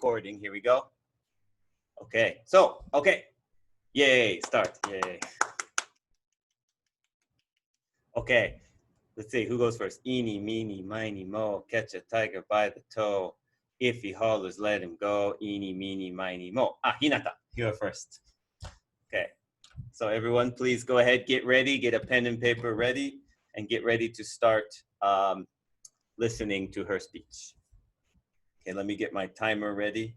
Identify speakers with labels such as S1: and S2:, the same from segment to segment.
S1: recording. Here we go. Okay, so, okay. Yay, start, yay. Okay, let's see, who goes first? Eeny, meeny, miny, mo, catch a tiger by the toe. If he hollers, let him go. Eeny, meeny, miny, mo. Hinata, you're first. Okay, so everyone, please go ahead, get ready, get a pen and paper ready, and get ready to start listening to her speech. Okay, let me get my timer ready.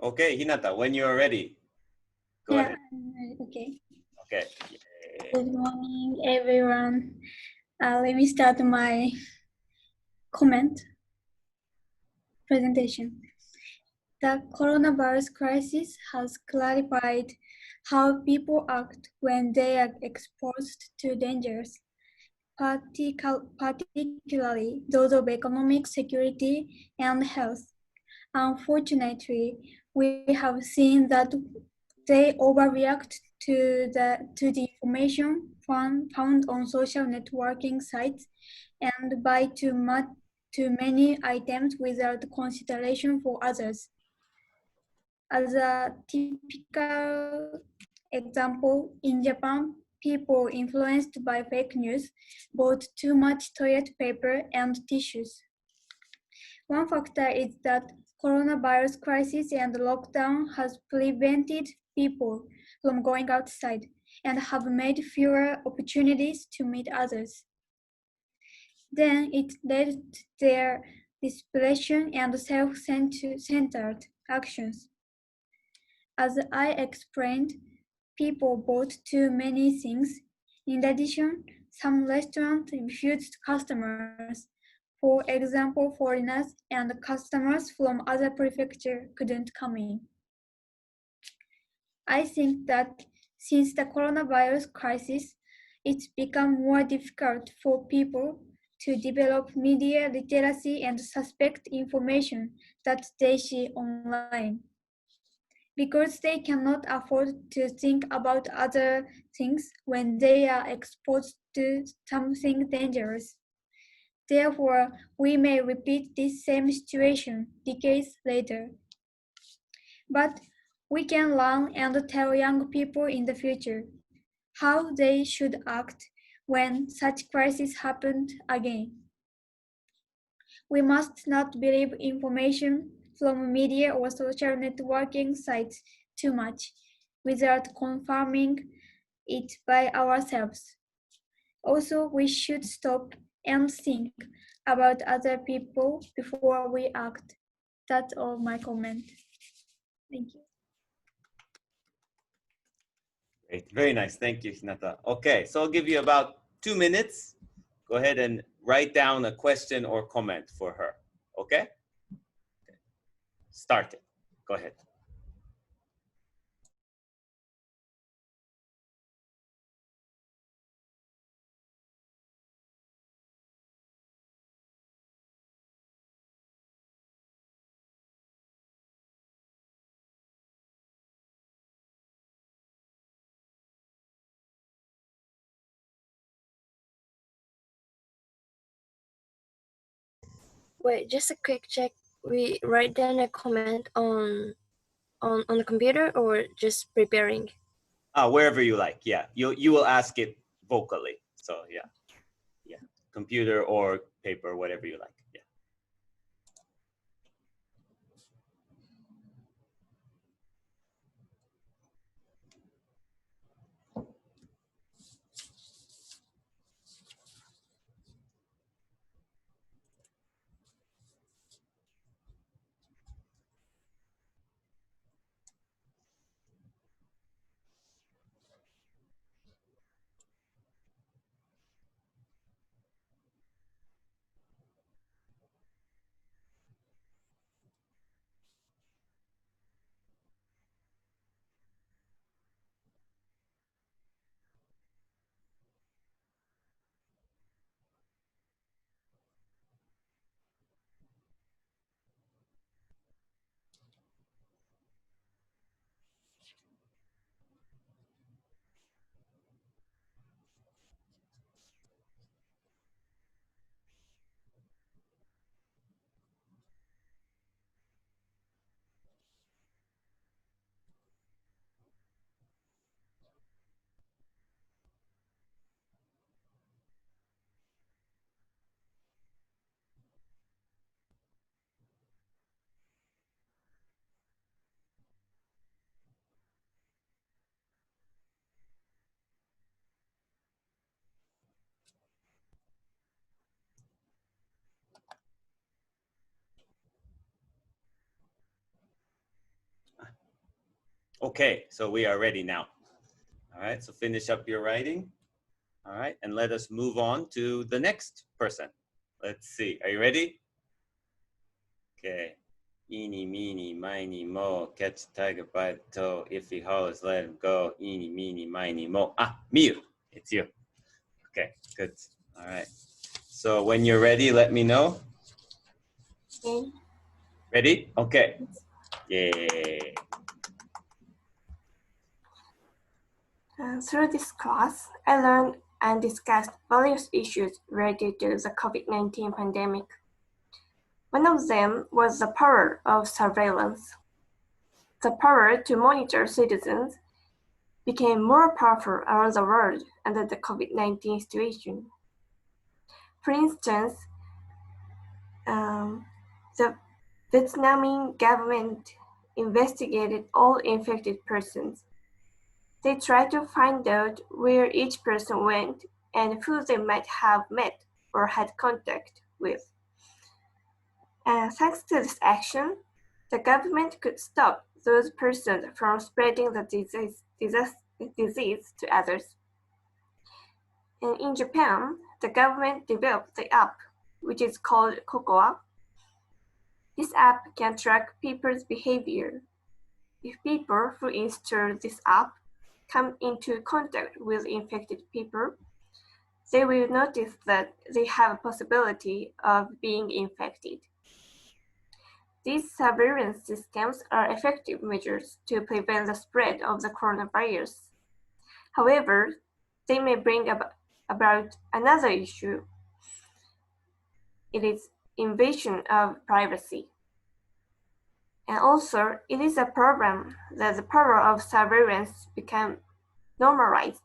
S1: Okay, Hinata, when you are ready, go ahead.
S2: Okay.
S1: Okay.
S2: Good morning, everyone. Let me start my presentation. The coronavirus crisis has clarified how people act when they are exposed to dangers, particularly those of economic security and health. Unfortunately, we have seen that they overreact to the information found on social networking sites and buy too many items without consideration for others. As a typical example, in Japan, people influenced by fake news bought too much toilet paper and tissues. One factor is that coronavirus crisis and lockdown has prevented people from going outside and have made fewer opportunities to meet others. Then it led to their desperation and self-centered actions. As I explained, people bought too many things. In addition, some restaurants refused customers. For example, foreigners and customers from other prefectures couldn't come in. I think that since the coronavirus crisis, it's become more difficult for people to develop media literacy and suspect information that they see online. Because they cannot afford to think about other things when they are exposed to something dangerous. Therefore, we may repeat this same situation decades later. But we can learn and tell young people in the future how they should act when such crises happen again. We must not believe information from media or social networking sites too much without confirming it by ourselves. Also, we should stop and think about other people before we act. That's all my comment. Thank you.
S1: Great. Very nice. Thank you, Hinata. Okay, so I'll give you about 2 minutes. Go ahead and write down a question or comment for her. Okay? Start it. Go ahead.
S3: Wait, just a quick check. We write down a comment on the computer or just preparing?
S1: Wherever you like. Yeah, you will ask it vocally. So yeah, computer or paper, whatever you like. Yeah. Okay, so we are ready now. All right, so finish up your writing. All right, and let us move on to the next person. Let's see, are you ready? Okay. Eeny, meeny, miny, mo, catch a tiger by the toe. If he hollers, let him go. Eeny, meeny, miny, mo. Ah, Miyu, it's you. Okay, good. All right. So when you're ready, let me know.
S3: Okay.
S1: Ready? Okay. Yay.
S4: Through this class, I learned and discussed various issues related to the COVID-19 pandemic. One of them was the power of surveillance. The power to monitor citizens became more powerful around the world under the COVID-19 situation. For instance, the Vietnamese government investigated all infected persons. They tried to find out where each person went and who they might have met or had contact with. Thanks to this action, the government could stop those persons from spreading the disease to others. And in Japan, the government developed the app, which is called Cocoa. This app can track people's behavior. If people who install this app come into contact with infected people, they will notice that they have a possibility of being infected. These surveillance systems are effective measures to prevent the spread of the coronavirus. However, they may bring about another issue. It is invasion of privacy. And also, it is a problem that the power of surveillance become normalized.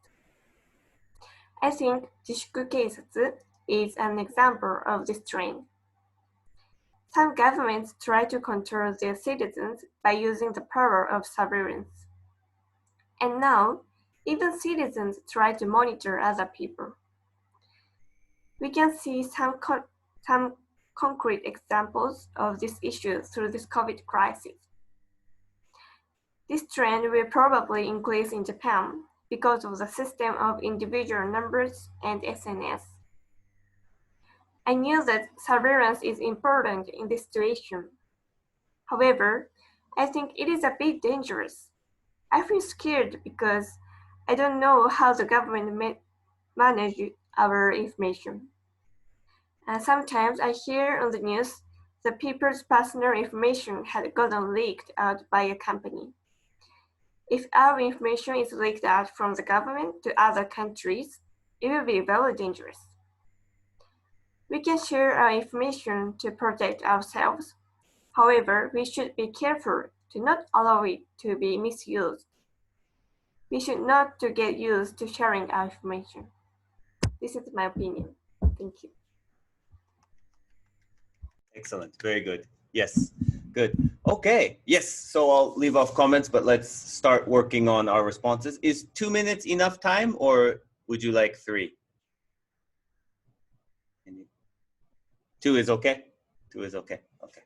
S4: I think Jishuku Keisetsu is an example of this trend. Some governments try to control their citizens by using the power of surveillance. And now, even citizens try to monitor other people. We can see some concrete examples of this issue through this COVID crisis. This trend will probably increase in Japan because of the system of individual numbers and SNS. I knew that surveillance is important in this situation. However, I think it is a bit dangerous. I feel scared because I don't know how the government manage our information. And sometimes I hear on the news that people's personal information had gotten leaked out by a company. If our information is leaked out from the government to other countries, it will be very dangerous. We can share our information to protect ourselves. However, we should be careful to not allow it to be misused. We should not to get used to sharing our information. This is my opinion. Thank you.
S1: Excellent. Very good. Yes. Good. Okay. Yes. So I'll leave off comments, but let's start working on our responses. Is 2 minutes enough time, or would you like 3? 2 is okay? 2 is okay. Okay.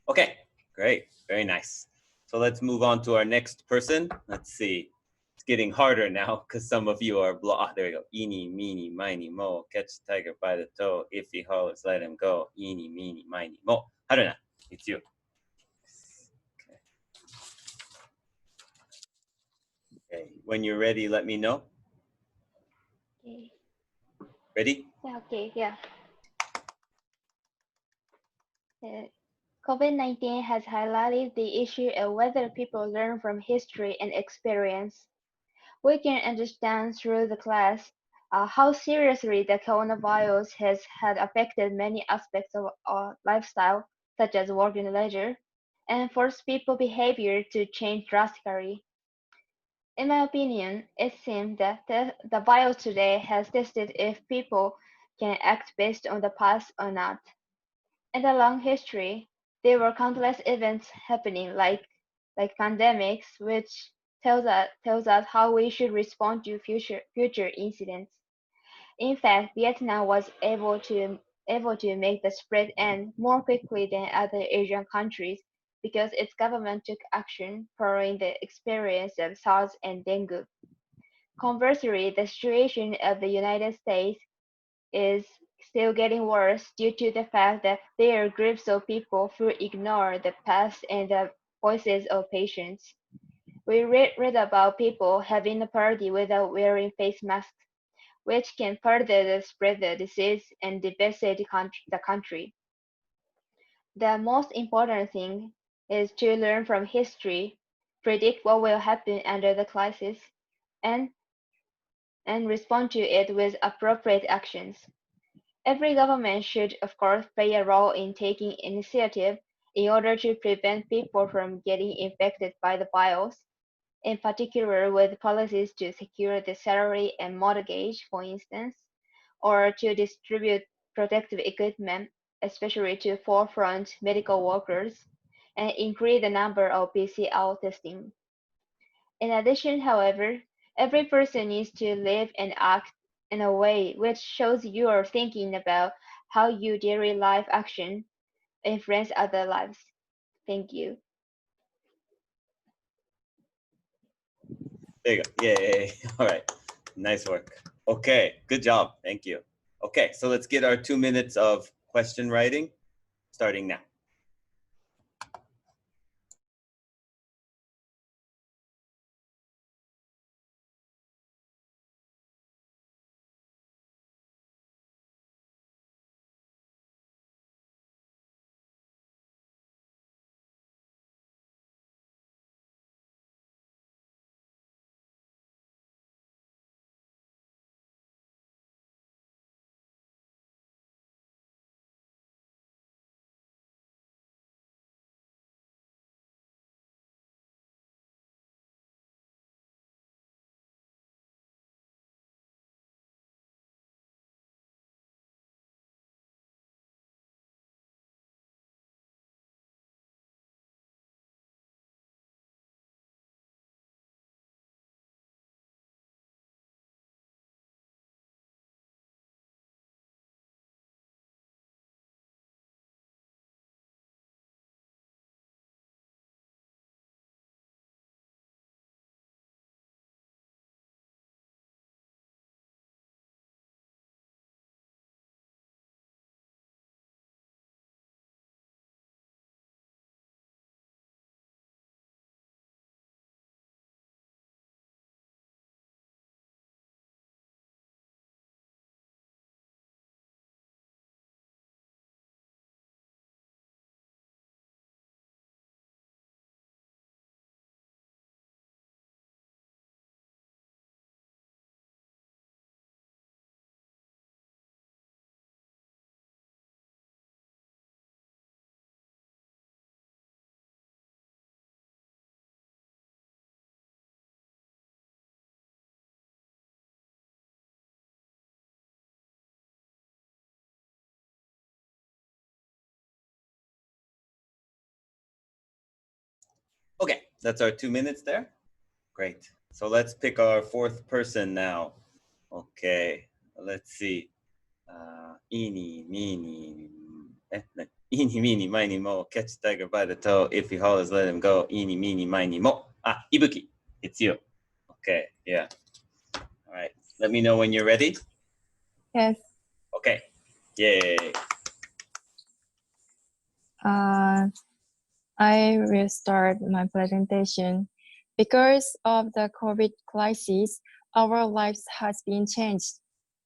S1: Okay, great, very nice. So let's move on to our next person. Let's see. It's getting harder now because some of you are there you go. Eeny, meeny, miny, mo. Catch the tiger by the toe. If he hollers, let him go. Eeny, meeny, miny, mo. Haruna, it's you. Okay. When you're ready, let me know.
S5: Okay.
S1: Ready?
S5: Yeah, okay, yeah. COVID-19 has highlighted the issue of whether people learn from history and experience. We can understand through the class how seriously the coronavirus has had affected many aspects of our lifestyle, such as work and leisure, and forced people behavior to change drastically. In my opinion, it seems that the virus today has tested if people can act based on the past or not. In the long history, there were countless events happening like pandemics, which tells us how we should respond to future incidents. In fact, Vietnam was able to make the spread end more quickly than other Asian countries because its government took action following the experience of SARS and dengue. Conversely, the situation of the United States is still getting worse due to the fact that there are groups of people who ignore the past and the voices of patients. We read about people having a party without wearing face masks, which can further spread the disease and devastate the country. The most important thing is to learn from history, predict what will happen under the crisis, and, and respond to it with appropriate actions. Every government should, of course, play a role in taking initiative in order to prevent people from getting infected by the virus, in particular with policies to secure the salary and mortgage, for instance, or to distribute protective equipment, especially to forefront medical workers, and increase the number of PCR testing. In addition, however, every person needs to live and act in a way which shows you are thinking about how your daily life action influence other lives. Thank you.
S1: There you go. Yay. All right. Nice work. Okay. Good job. Thank you. Okay. So let's get our 2 minutes of question writing starting now. Okay. That's our 2 minutes there. Great. So let's pick our fourth person now. Okay. Let's see. Eeny, meeny, Eeny, meeny, miny, mo. Catch a tiger by the toe. If he hollers, let him go. Eeny, meeny, miny, mo. Ah, Ibuki, it's you. Okay, yeah. All right. Let me know when you're ready.
S6: Yes.
S1: Okay. Yay.
S6: I will start my presentation. Because of the COVID crisis, our lives has been changed.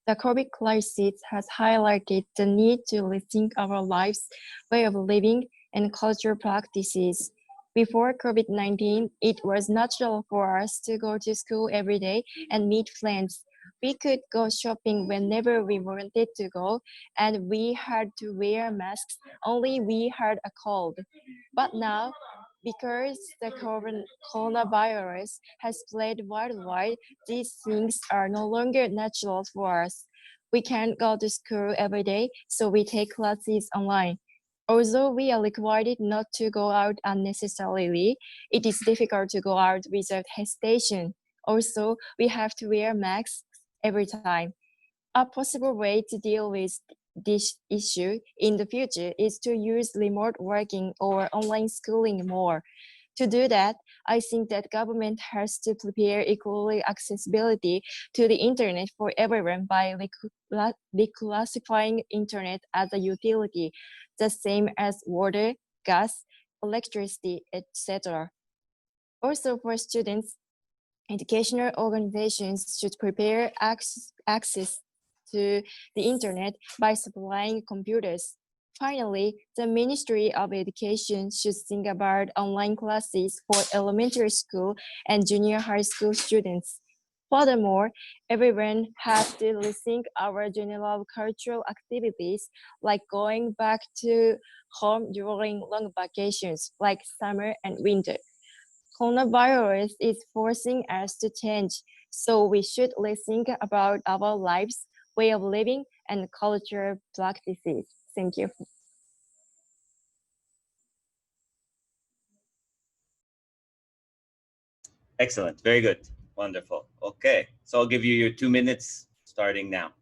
S6: The COVID crisis has highlighted the need to rethink our lives, way of living, and cultural practices. Before COVID-19, it was natural for us to go to school every day and meet friends. We could go shopping whenever we wanted to go, and we had to wear masks only we had a cold. But now, because the coronavirus has spread worldwide, these things are no longer natural for us. We can't go to school every day, so we take classes online. Although we are required not to go out unnecessarily, it is difficult to go out without hesitation. Also, we have to wear masks every time. A possible way to deal with this issue in the future is to use remote working or online schooling more. To do that, I think that government has to prepare equally accessibility to the internet for everyone by reclassifying internet as a utility, the same as water, gas, electricity, etc. Also for students, educational organizations should prepare access to the internet by supplying computers. Finally, the Ministry of Education should think about online classes for elementary school and junior high school students. Furthermore, everyone has to rethink our general cultural activities, like going back to home during long vacations, like summer and winter. Coronavirus is forcing us to change, so we should rethink about our lives, way of living, and cultural practices. Thank you.
S1: Excellent. Very good. Wonderful. Okay. So I'll give you your 2 minutes starting now.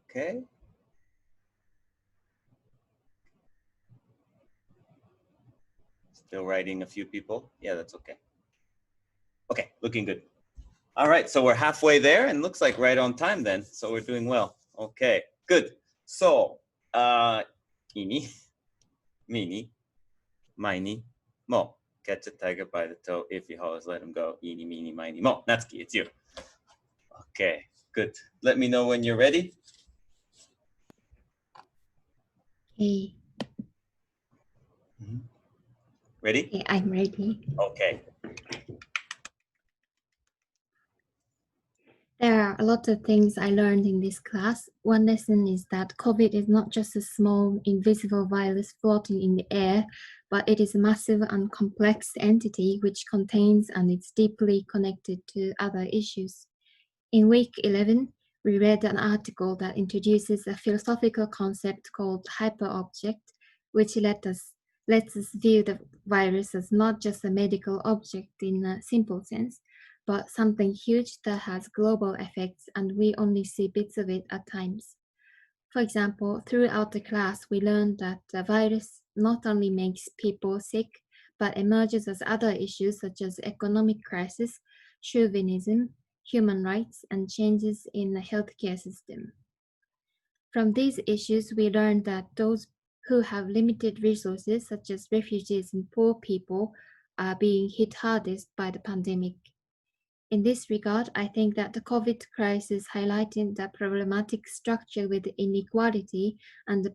S1: Okay. Still writing a few people. Yeah, that's okay. Okay, looking good. All right, so we're halfway there and looks like right on time then. So we're doing well. Okay, good. So, ini, mini, miny, mo. catch a tiger by the toe. If he hollers, let him go. Eeny, meeny, miny, mo. Natsuki, it's you. Okay, good. Let me know when you're ready.
S7: Okay,
S1: Ready?
S7: okay, I'm ready.
S1: Okay.
S7: There are a lot of things I learned in this class. One lesson is that COVID is not just a small, invisible virus floating in the air, but it is a massive and complex entity which contains and is deeply connected to other issues. In week 11, we read an article that introduces a philosophical concept called hyperobject, which lets us view the virus as not just a medical object in a simple sense, but something huge that has global effects and we only see bits of it at times. For example, throughout the class, we learned that the virus not only makes people sick, but emerges as other issues such as economic crisis, chauvinism, human rights, and changes in the healthcare system. From these issues, we learned that those who have limited resources, such as refugees and poor people, are being hit hardest by the pandemic. In this regard, I think that the COVID crisis highlighted the problematic structure with inequality and the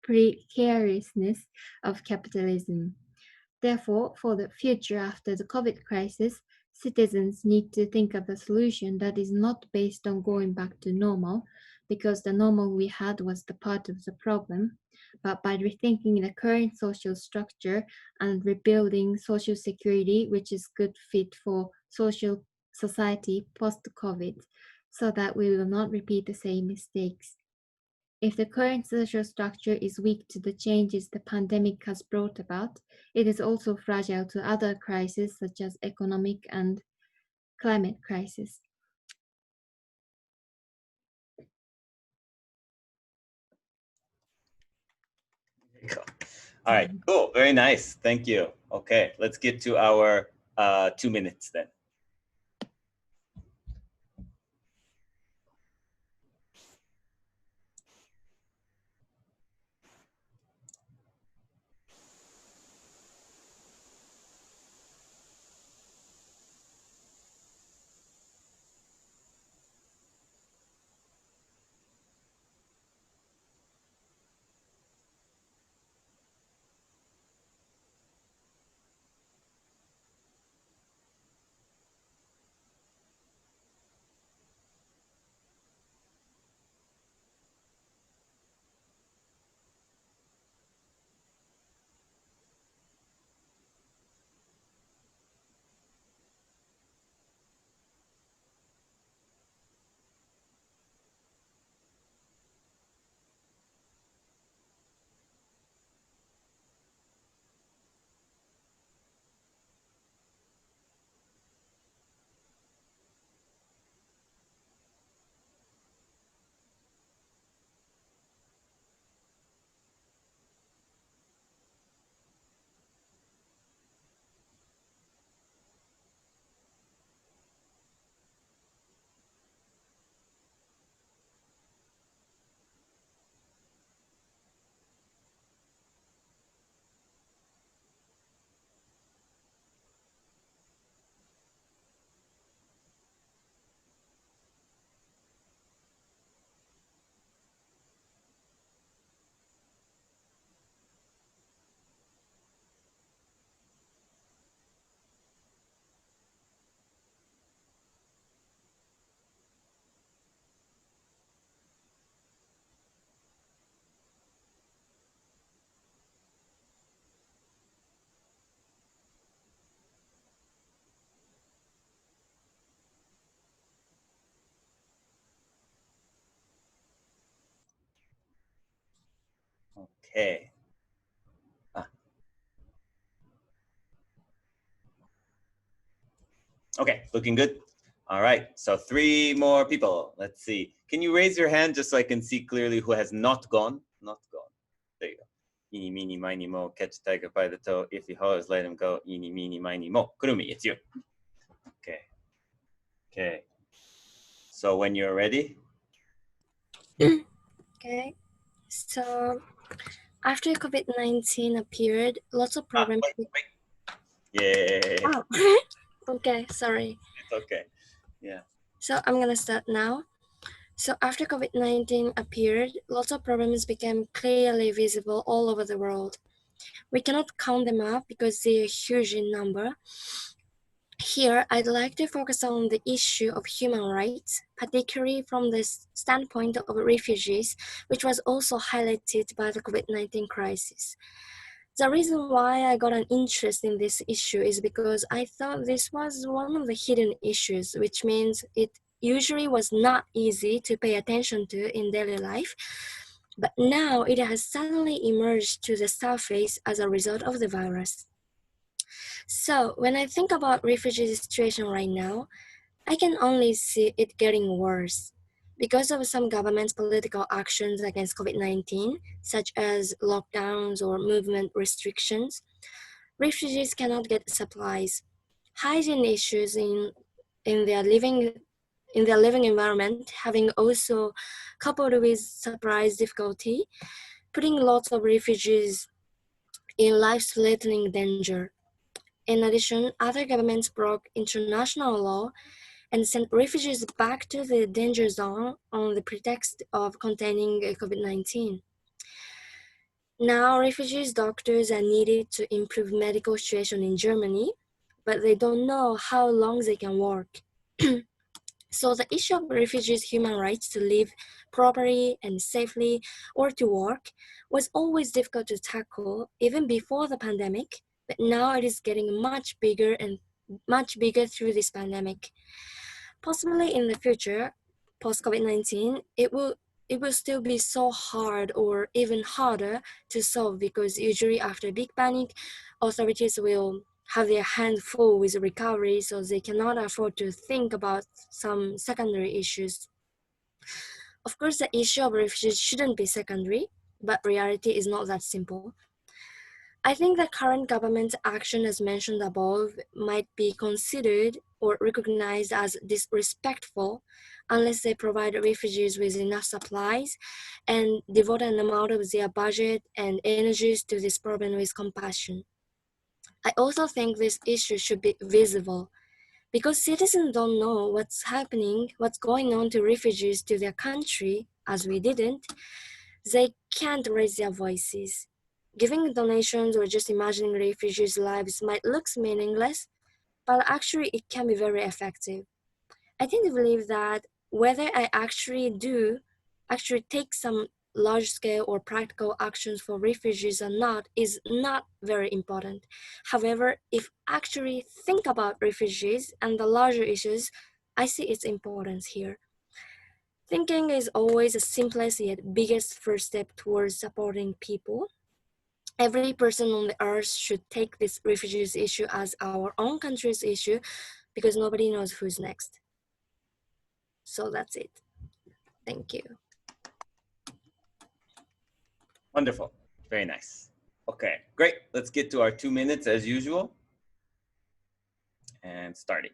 S7: precariousness of capitalism. Therefore, for the future after the COVID crisis, citizens need to think of a solution that is not based on going back to normal, because the normal we had was the part of the problem, but by rethinking the current social structure and rebuilding social security, which is good fit for social society post-COVID, so that we will not repeat the same mistakes. If the current social structure is weak to the changes the pandemic has brought about, it is also fragile to other crises such as economic and climate crisis.
S1: There you go. All right, cool. Very nice. Thank you. Okay, let's get to our 2 minutes then. Okay. Okay, looking good. All right, so 3 more people. Let's see. Can you raise your hand just so I can see clearly who has not gone? Not gone. There you go. Eeny, meeny, miny, mo. Catch a tiger by the toe. If he hollers, let him go. Eeny, meeny, miny, mo. Kurumi, it's you. Okay. Okay. So when you're ready.
S3: Okay, so After COVID-19 appeared, lots of problems.
S1: Wait. Yeah,
S3: Oh, okay, sorry.
S1: it's okay. Yeah.
S3: So I'm gonna start now. So after COVID-19 appeared, lots of problems became clearly visible all over the world. We cannot count them up because they are huge in number. Here, I'd like to focus on the issue of human rights, particularly from the standpoint of refugees, which was also highlighted by the COVID-19 crisis. The reason why I got an interest in this issue is because I thought this was one of the hidden issues, which means it usually was not easy to pay attention to in daily life, but now it has suddenly emerged to the surface as a result of the virus. So when I think about refugee situation right now, I can only see it getting worse. Because of some government's political actions against COVID-19, such as lockdowns or movement restrictions, refugees cannot get supplies. Hygiene issues in their living environment having also coupled with supplies difficulty, putting lots of refugees in life-threatening danger. In addition, other governments broke international law and sent refugees back to the danger zone on the pretext of containing COVID-19. Now, refugees doctors are needed to improve medical situation in Germany, but they don't know how long they can work. So the issue of refugees' human rights to live properly and safely or to work was always difficult to tackle even before the pandemic, but now it is getting much bigger and much bigger through this pandemic. Possibly in the future, post-COVID-19, it will still be so hard or even harder to solve because usually after a big panic, authorities will have their hand full with recovery, so they cannot afford to think about some secondary issues. Of course, the issue of refugees shouldn't be secondary, but reality is not that simple. I think the current government's action as mentioned above might be considered or recognized as disrespectful unless they provide refugees with enough supplies and devote an amount of their budget and energies to this problem with compassion. I also think this issue should be visible because citizens don't know what's happening, what's going on to refugees to their country, as we didn't. They can't raise their voices. Giving donations or just imagining refugees' lives might look meaningless, but actually it can be very effective. I tend to believe that whether I actually take some large-scale or practical actions for refugees or not is not very important. However, if actually think about refugees and the larger issues, I see its importance here. Thinking is always the simplest yet biggest first step towards supporting people. Every person on the earth should take this refugees issue as our own country's issue because nobody knows who's next. So that's it. Thank you.
S1: Wonderful. Very nice. Okay, great. Let's get to our 2 minutes as usual. And starting.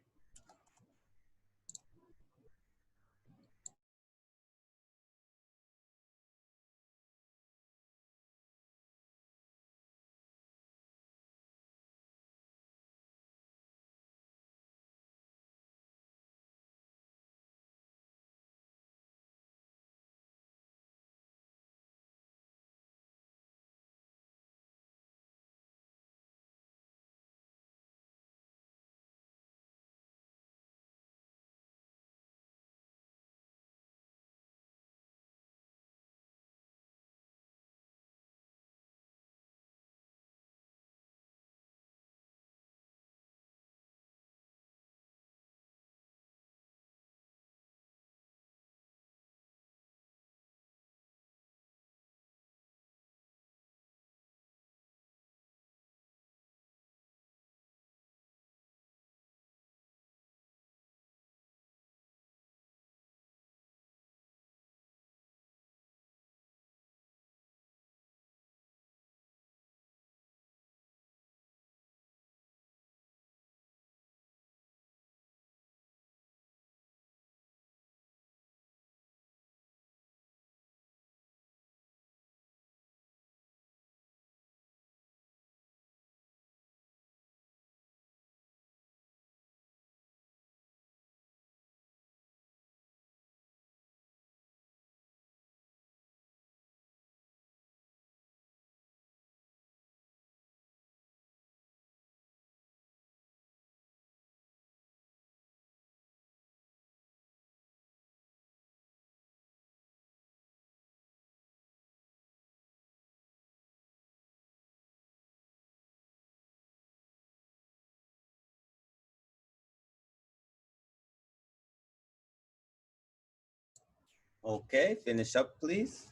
S1: Okay, finish up, please.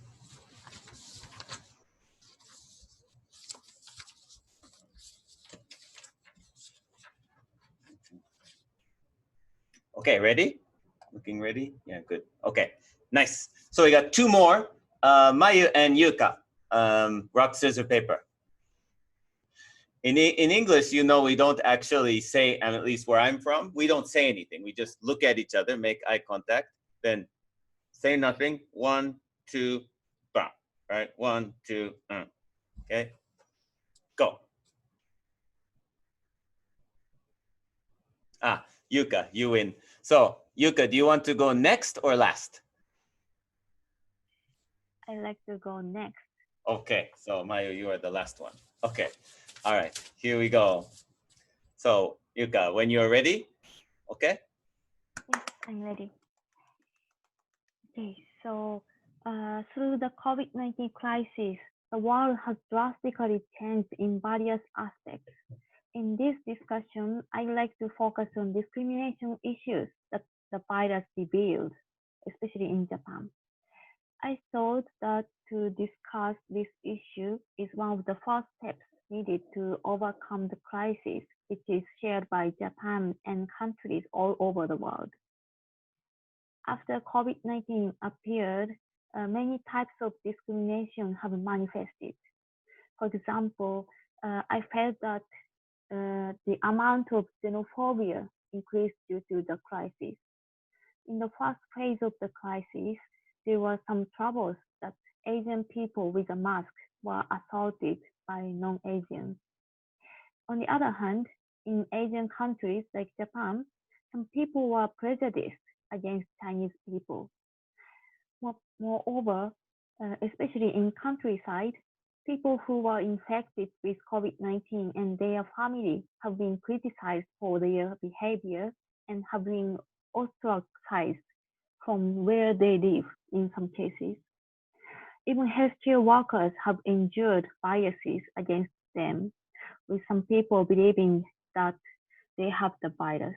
S1: Okay, ready? Looking ready? Yeah, good. Okay, nice. So we got two more, Mayu and Yuka. Rock, scissors, paper. In English, you know, we don't actually say, and at least where I'm from, we don't say anything. We just look at each other, make eye contact, then say nothing. 1, 2, bam. Right? 1, 2, okay. Go. Yuka, you win. So, Yuka, do you want to go next or last?
S5: I like to go next.
S1: Okay, so Mayu, you are the last one. Okay, all right, here we go. So, Yuka, when you're ready, okay?
S5: Yes, I'm ready. Okay, so through the COVID-19 crisis, the world has drastically changed in various aspects. In this discussion, I'd like to focus on discrimination issues that the virus revealed, especially in Japan. I thought that to discuss this issue is one of the first steps needed to overcome the crisis, which is shared by Japan and countries all over the world. After COVID-19 appeared, many types of discrimination have manifested. For example, I felt that the amount of xenophobia increased due to the crisis. In the first phase of the crisis, there were some troubles that Asian people with a mask were assaulted by non-Asians. On the other hand, in Asian countries like Japan, some people were prejudiced against Chinese people. Moreover, especially in countryside, people who were infected with COVID-19 and their family have been criticized for their behavior and have been ostracized from where they live in some cases. Even healthcare workers have endured biases against them, with some people believing that they have the virus.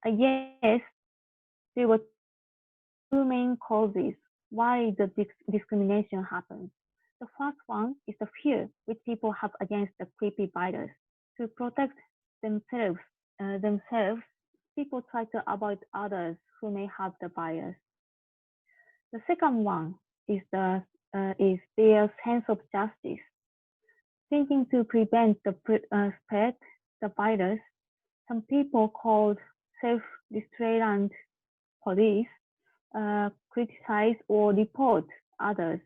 S5: Yes, there were two main causes why the discrimination happens. The first one is the fear which people have against the creepy virus. To protect themselves, people try to avoid others who may have the virus. The second one is their sense of justice. Thinking to prevent the spread the virus, some people called self-restraint police criticize or report others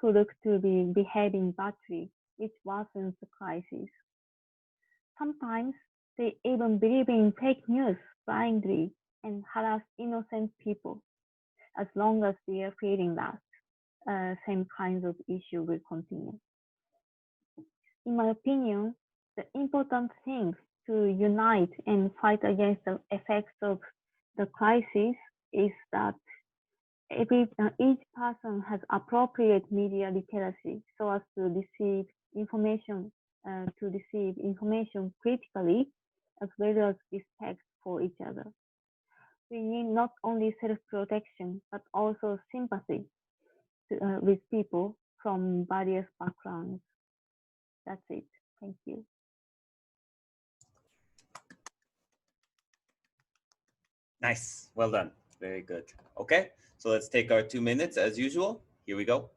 S5: who look to be behaving badly, which worsens the crisis. Sometimes they even believe in fake news blindly and harass innocent people. As long as they are feeling that, same kinds of issue will continue. In my opinion, the important thing to unite and fight against the effects of the crisis is that each person has appropriate media literacy so as to receive information critically, as well as respect for each other. We need not only self-protection but also sympathy with people from various backgrounds. That's it. Thank you.
S1: Nice, well done, very good. Okay, so let's take our 2 minutes as usual. Here we go.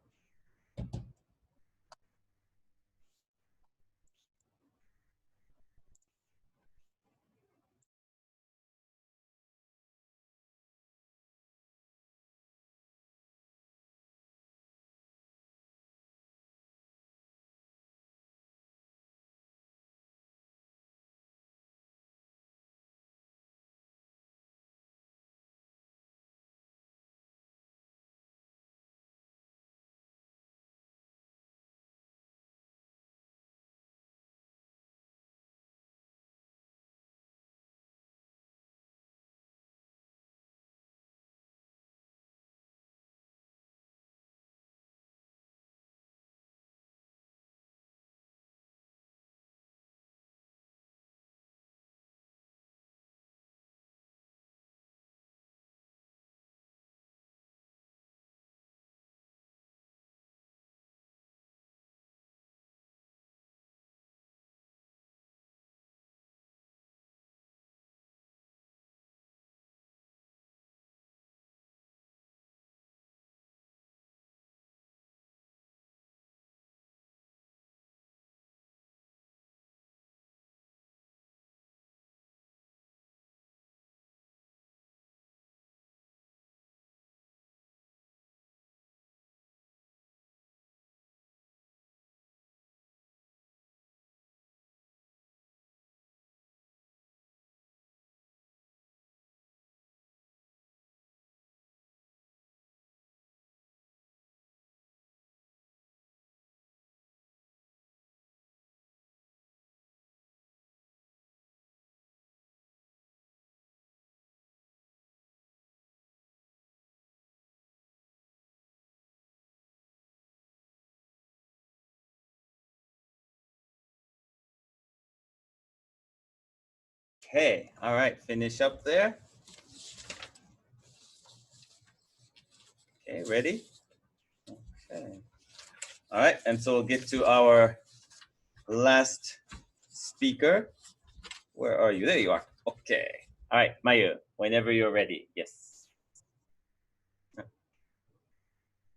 S1: Okay, all right, finish up there. Okay, ready? Okay. All right, and so we'll get to our last speaker. Where are you? There you are. Okay. All right, Mayu, whenever you're ready. Yes.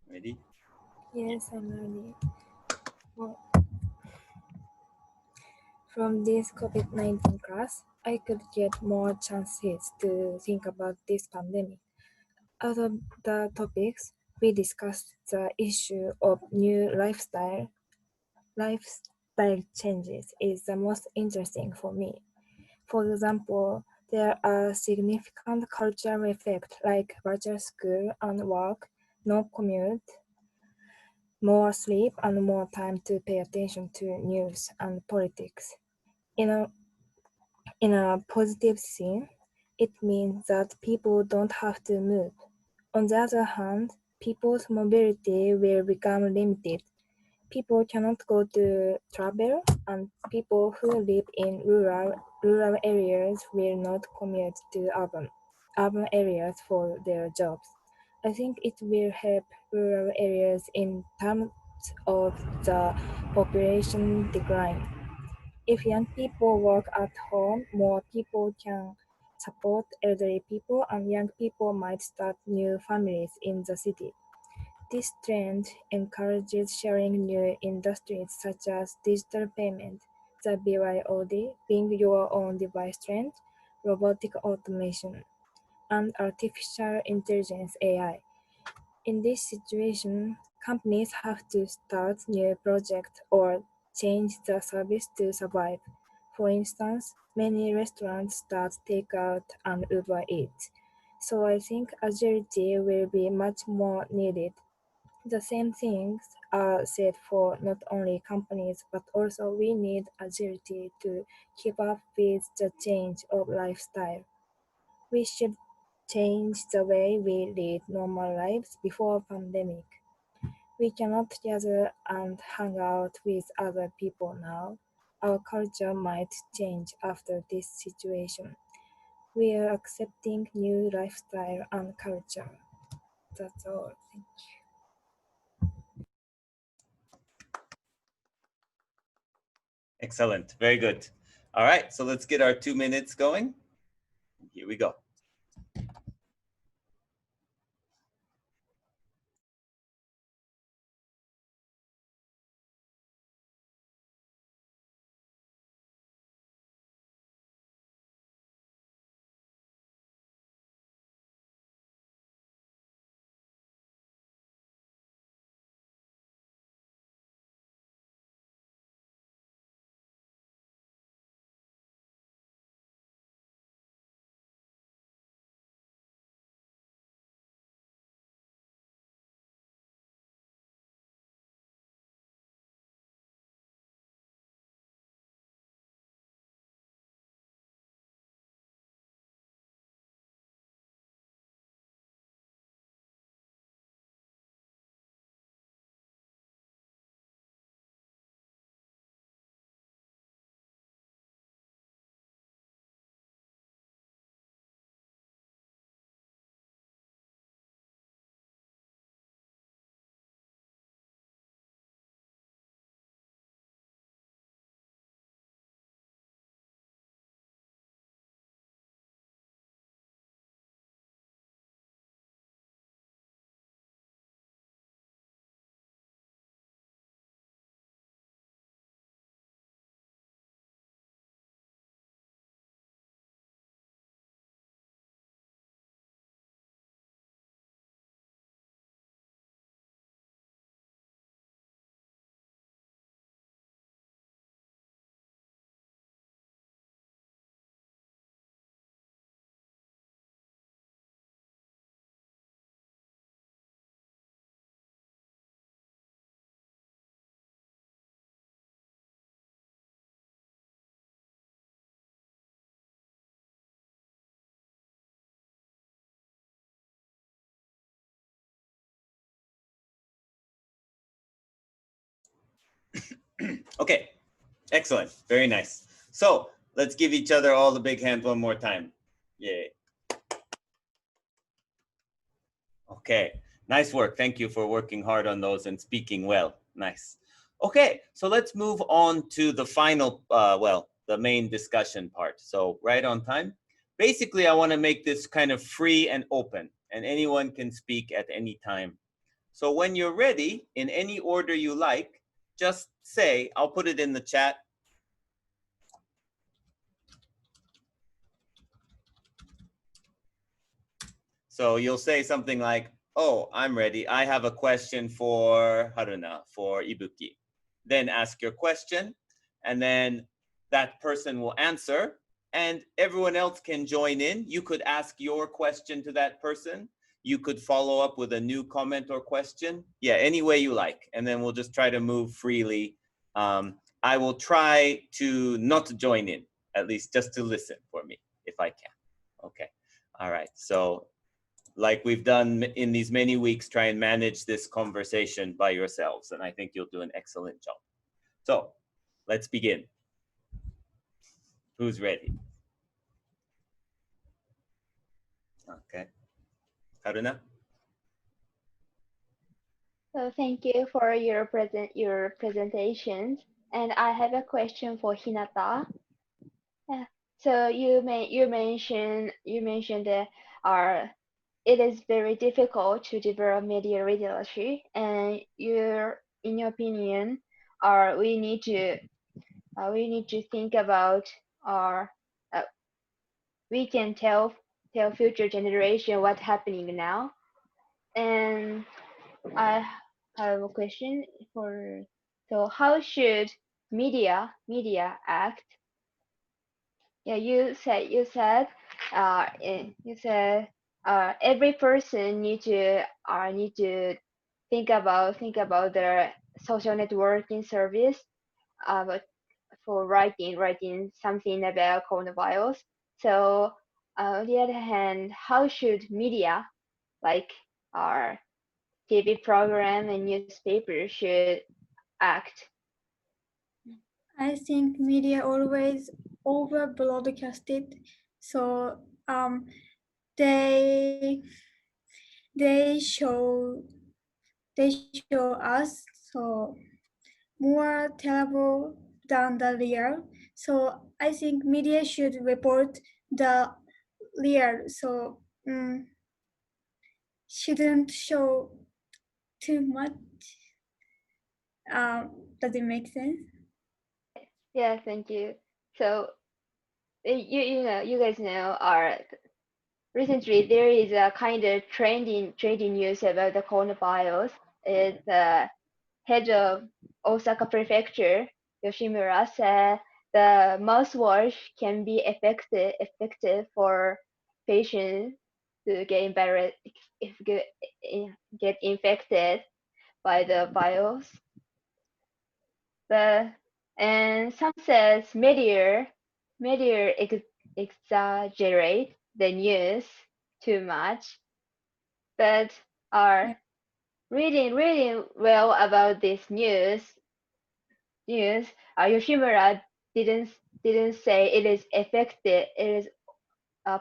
S1: Ready?
S8: Yes, I'm ready. Well, from this COVID-19 class, I could get more chances to think about this pandemic. Out of the topics, we discussed the issue of new lifestyle changes is the most interesting for me. For example, there are significant cultural effects like virtual school and work, no commute, more sleep, and more time to pay attention to news and politics. In a, in a positive sense, it means that people don't have to move. On the other hand, people's mobility will become limited. People cannot go to travel, and people who live in rural areas will not commute to urban areas for their jobs. I think it will help rural areas in terms of the population decline. If young people work at home, more people can support elderly people, and young people might start new families in the city. This trend encourages sharing new industries such as digital payment, the BYOD, bring your own device trend, robotic automation, and artificial intelligence AI. In this situation, companies have to start new projects or change the service to survive. For instance, many restaurants start takeout and Uber Eats. So I think agility will be much more needed. The same things are said for not only companies, but also we need agility to keep up with the change of lifestyle. We should change the way we lead normal lives before pandemic. We cannot gather and hang out with other people now. Our culture might change after this situation. We are accepting new lifestyle and culture. That's all. Thank you.
S1: Excellent. Very good. All right, so let's get our 2 minutes going. Here we go. Okay, excellent. Very nice. So Let's give each other all the big hand one more time. Yay. Okay, nice work. Thank you for working hard on those and speaking well. Nice. Okay, so let's move on to the final, the main discussion part. So right on time. Basically, I want to make this kind of free and open, and anyone can speak at any time. So when you're ready, in any order you like, just say, I'll put it in the chat. So you'll say something like, oh, I'm ready. I have a question for Haruna, for Ibuki. Then ask your question, and then that person will answer, and everyone else can join in. You could ask your question to that person. You could follow up with a new comment or question. Yeah, any way you like. And then we'll just try to move freely. I will try to not join in, at least just to listen for me, if I can. Okay, all right. So like we've done in these many weeks, try and manage this conversation by yourselves. And I think you'll do an excellent job. So let's begin. Who's ready? Okay. Haruna?
S5: So thank you for your presentations. And I have a question for Hinata. So you mentioned that it is very difficult to develop media literacy, and in your opinion, we need to think about we can tell future generation what's happening now. And I have a question so how should media act? Yeah, you said every person need to think about their social networking service for writing something about coronavirus. So on the other hand, how should media like our TV program and newspaper should act?
S2: I think media always over broadcasted, so they show us so more terrible than the real. So I think media should report the real. So shouldn't show too much. Does it make sense?
S5: Yeah, thank you. So you guys know recently there is a kind of trending news about the coronavirus. It's the head of Osaka Prefecture, Yoshimura, said the mouthwash can be effective for patients to get infected by the virus. And some says media exaggerate the news too much, but are reading well about this news. Yoshimura didn't say it is effective. It is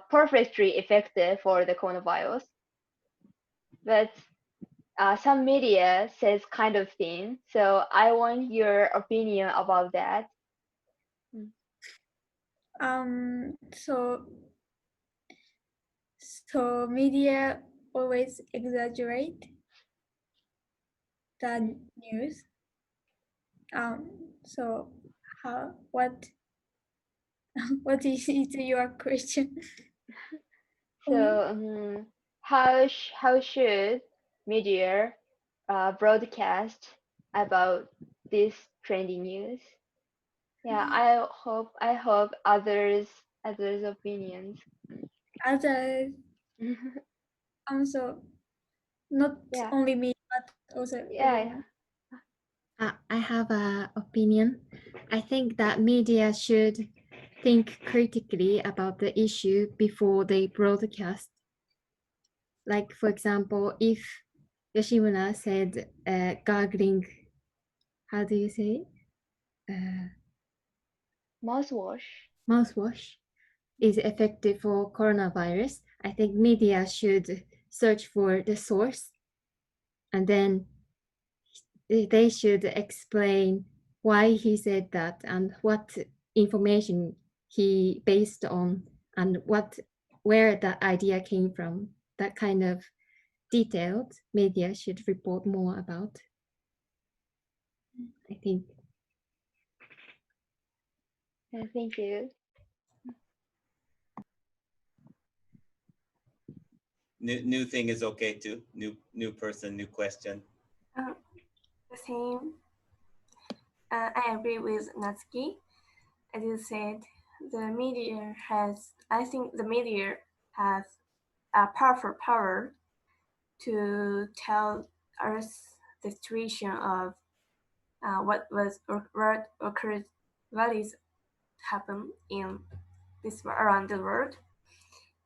S5: perfectly effective for the coronavirus, but some media says kind of thing. So I want your opinion about that.
S2: So media always exaggerate the news. So what is your question?
S5: So how should media broadcast about this trending news? Yeah, I hope others opinions.
S2: Others. So not only me, but also
S5: yeah.
S7: I have an opinion. I think that media should think critically about the issue before they broadcast. Like, for example, if Yoshimura said gargling, how do you say it?
S5: Mouthwash.
S7: mouthwash is effective for coronavirus, I think media should search for the source and then they should explain why he said that and what information he based on and where that idea came from. That kind of detailed media should report more about, I think.
S5: Thank you.
S1: New thing is okay too. New person, new question.
S4: The same. I agree with Natsuki. As you said, I think the media has a powerful power to tell us the situation of what occurred, what is happened in this around the world,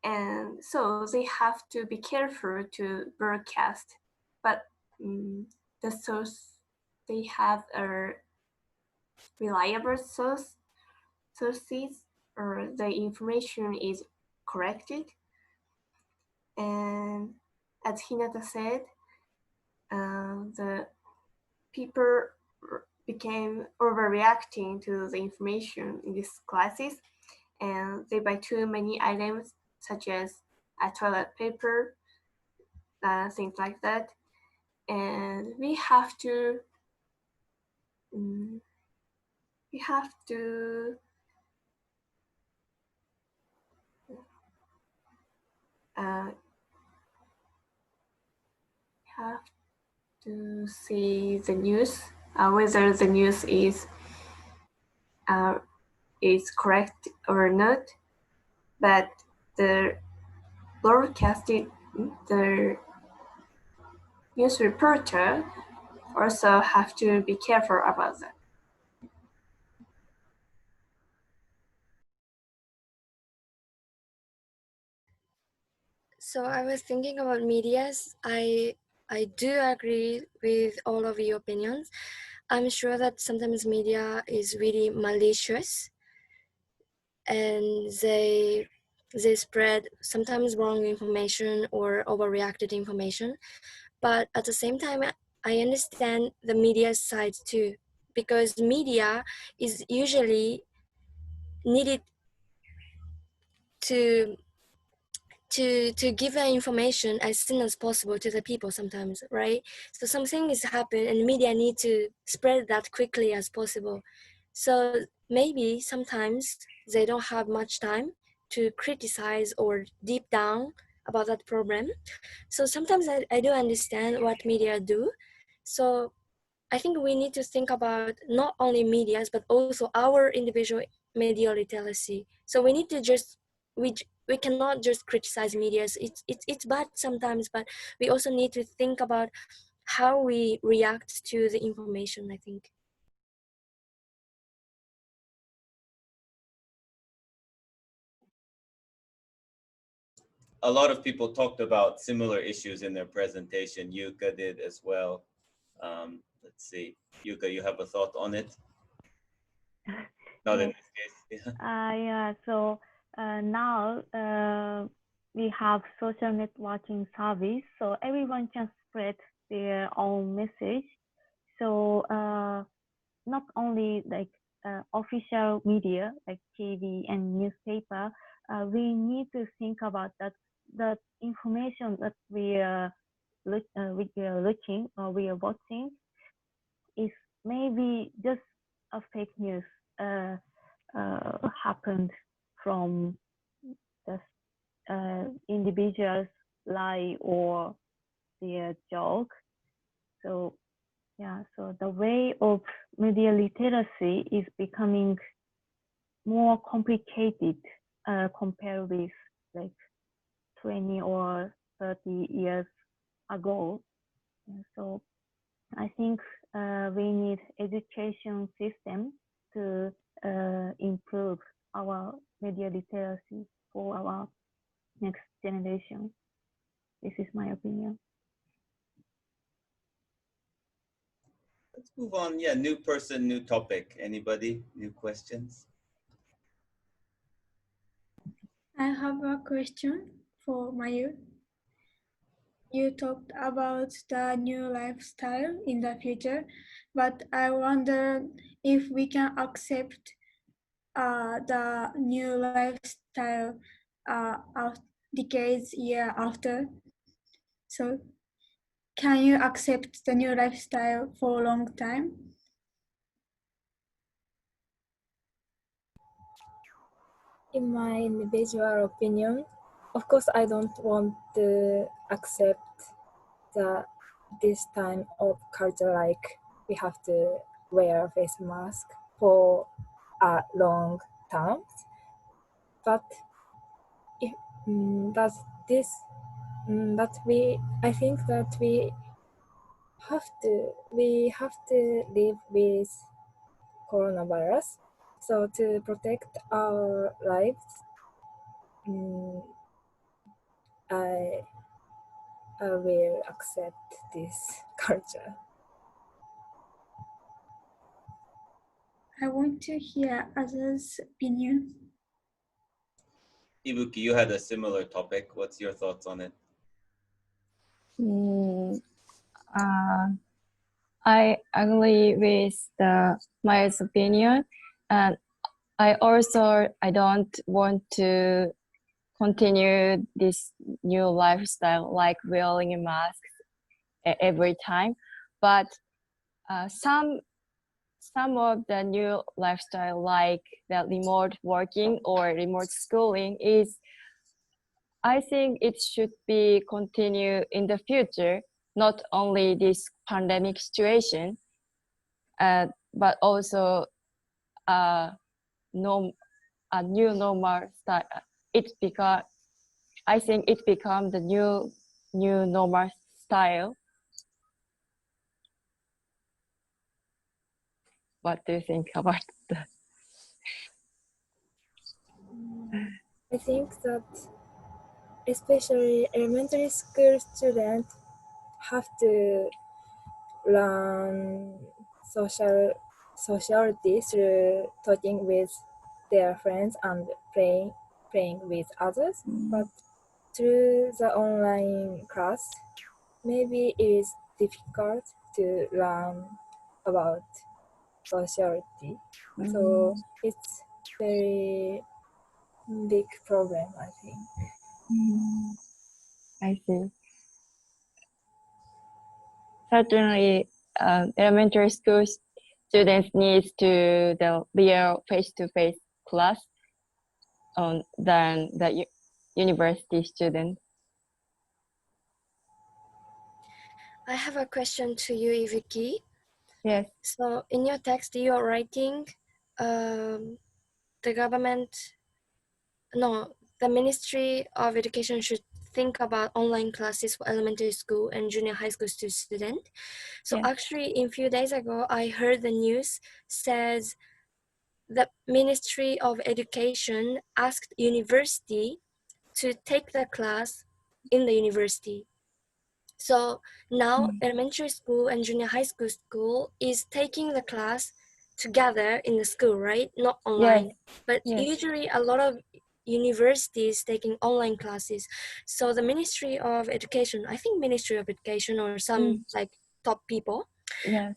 S4: and so they have to be careful to broadcast. But the source they have a reliable sources or the information is corrected. And as Hinata said, the people became overreacting to the information in these classes, and they buy too many items such as a toilet paper, things like that. And we have to have to see the news, whether the news is correct or not. But the broadcasting, the news reporter also have to be careful about that.
S3: So I was thinking about medias. I do agree with all of your opinions. I'm sure that sometimes media is really malicious and they spread sometimes wrong information or overreacted information. But at the same time, I understand the media side too, because media is usually needed to give the information as soon as possible to the people sometimes, right? So something is happening and media need to spread that quickly as possible. So maybe sometimes they don't have much time to criticize or deep down about that problem. So sometimes I do understand what media do. So I think we need to think about not only medias, but also our individual media literacy. So we need to just, we cannot just criticize medias. It's bad sometimes, but we also need to think about how we react to the information, I think.
S1: A lot of people talked about similar issues in their presentation. Yuka did as well. Let's see, Yuka, you have a thought on it? Not in this case.
S9: Yeah. So now we have social networking service, so everyone can spread their own message. So not only like official media like TV and newspaper, we need to think about that information that we are looking or we are watching is maybe just a fake news happened from just individuals lie or their joke. So yeah, so the way of media literacy is becoming more complicated compared with like 20 or 30 years ago. And so I think we need education system to improve our media literacy for our next generation. This is my opinion.
S1: Let's move on. Yeah, new person, new topic. Anybody? New questions?
S2: I have a question for Mayu. You talked about the new lifestyle in the future, but I wonder if we can accept the new lifestyle decades year after. So can you accept the new lifestyle for a long time?
S8: In my individual opinion, of course, I don't want to accept this time of culture like we have to wear a face mask for a long term. But if that's this, but I think that we have to live with coronavirus. So to protect our lives, I will accept this culture.
S2: I want to hear others' opinion.
S1: Ibuki, you had a similar topic. What's your thoughts on it?
S6: I agree with Maya's opinion, and I don't want to continue this new lifestyle like wearing a mask every time, but some of the new lifestyle like the remote working or remote schooling is, I think it should be continue in the future, not only this pandemic situation, but also a new normal style. I think it become the new normal style. What do you think about that?
S8: I think that especially elementary school students have to learn sociality through talking with their friends and playing with others. But through the online class, maybe it is difficult to learn about sociality. So it's very big problem, I think.
S6: I see. Certainly, elementary school students need to the real face-to-face class than the university student.
S3: I have a question to you, Ibuki.
S6: Yes.
S3: So in your text, you are writing the Ministry of Education should think about online classes for elementary school and junior high school students. So
S6: Yes.
S3: actually, a few days ago, I heard the news says the Ministry of Education asked university to take the class in the university. So now elementary school and junior high school is taking the class together in the school, right? Not online.
S6: Yes.
S3: But
S6: Yes.
S3: usually a lot of universities taking online classes. So the Ministry of Education, I think Ministry of Education or some like top people
S6: Yes.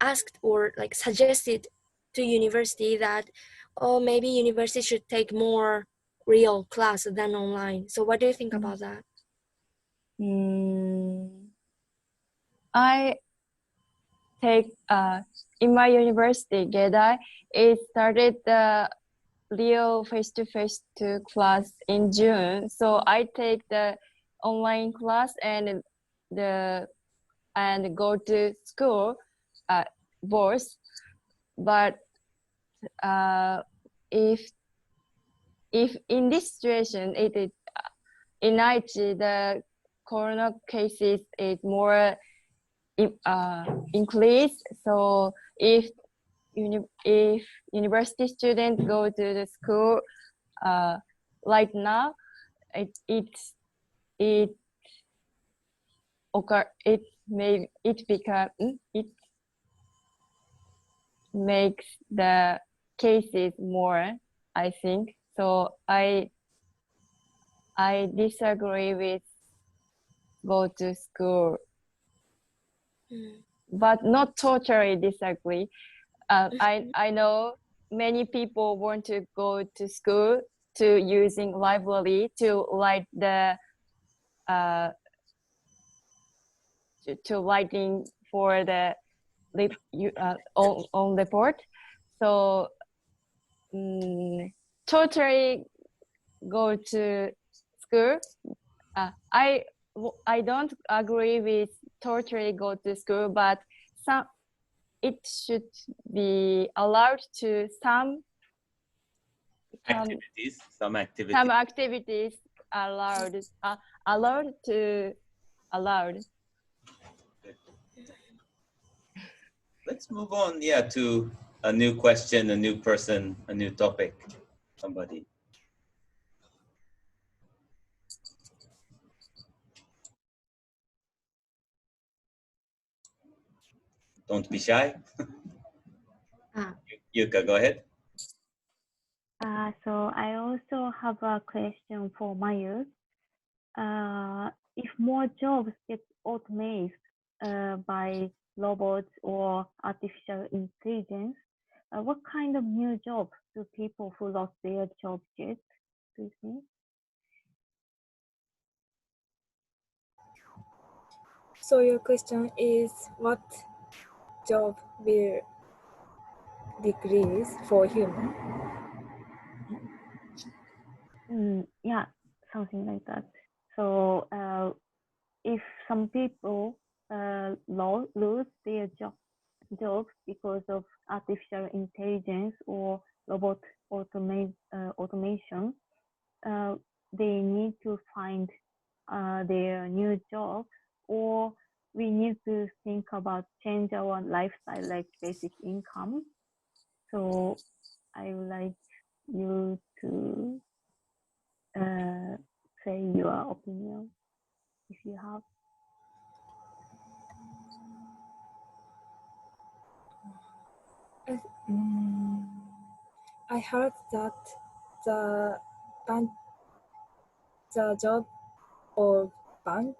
S3: asked or like suggested to university that, oh, maybe university should take more real class than online. So what do you think about that?
S6: I take in my university, Gedai, it started the real face-to-face class in June. So I take the online class and go to school both. But if in this situation it is in Aichi, the corona cases is more increased. So if university students go to the school right now, it makes the cases more, I think. So I disagree with go to school, but not totally disagree. I know many people want to go to school to using library to write the to writing for the on report. So totally go to school. I don't agree with totally go to school, but it should be allowed to some
S1: activities. Some
S6: activities allowed
S1: Let's move on, to a new question, a new person, a new topic. Somebody. Don't be shy. Yuka, go ahead.
S9: So I also have a question for Mayu. If more jobs get automated by robots or artificial intelligence, what kind of new jobs do people who lost their jobs get, do you think?
S8: So your question is what job will decrease for human?
S9: Yeah, something like that. So if some people lose their jobs because of artificial intelligence or robot automation, they need to find their new jobs, or we need to think about change our lifestyle, like basic income. So I would like you to say your opinion if you have.
S8: I heard that the job of bank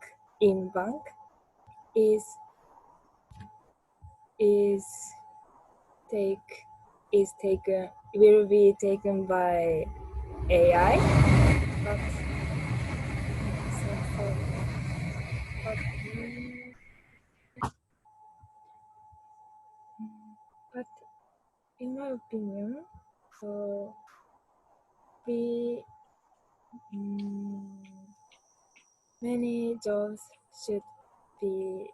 S8: is taken will be taken by AI, but but in my opinion, so many jobs should be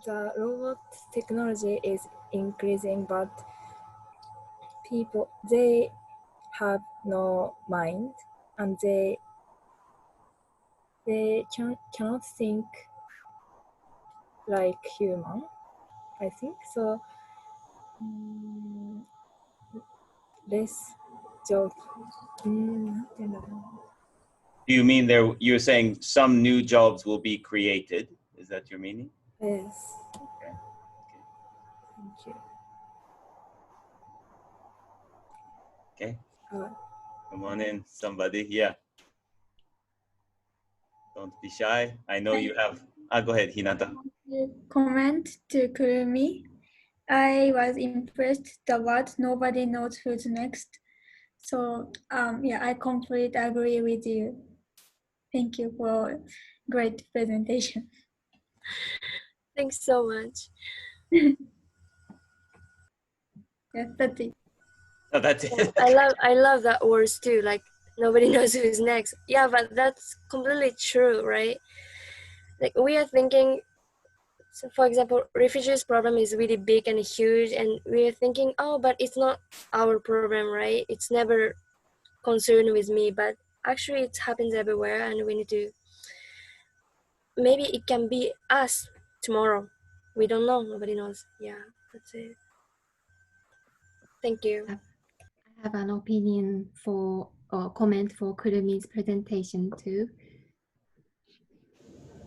S8: the robot technology is increasing, but people, they have no mind and they cannot think like human, I think. So less job.
S1: Do you mean you're saying some new jobs will be created? Is that your meaning?
S8: Yes.
S1: Okay.
S8: Thank you.
S1: Okay. Come on in, somebody. Yeah. Don't be shy. I know you have. Go ahead, Hinata.
S2: Comment to Kurumi. I was impressed the what nobody knows who's next. So I completely agree with you. Thank you for great presentation.
S3: Thanks so much.
S2: Yeah, that's it.
S1: Oh, that's it.
S3: I love that words too. Like nobody knows who's next. Yeah, but that's completely true, right? Like we are thinking. So, for example, refugees' problem is really big and huge, and we are thinking, oh, but it's not our problem, right? It's never concerned with me, but actually, it happens everywhere, and we need to. Maybe it can be us tomorrow. We don't know. Nobody knows. Yeah, that's it. Thank you.
S7: I have an opinion for or comment for Kurumi's presentation too.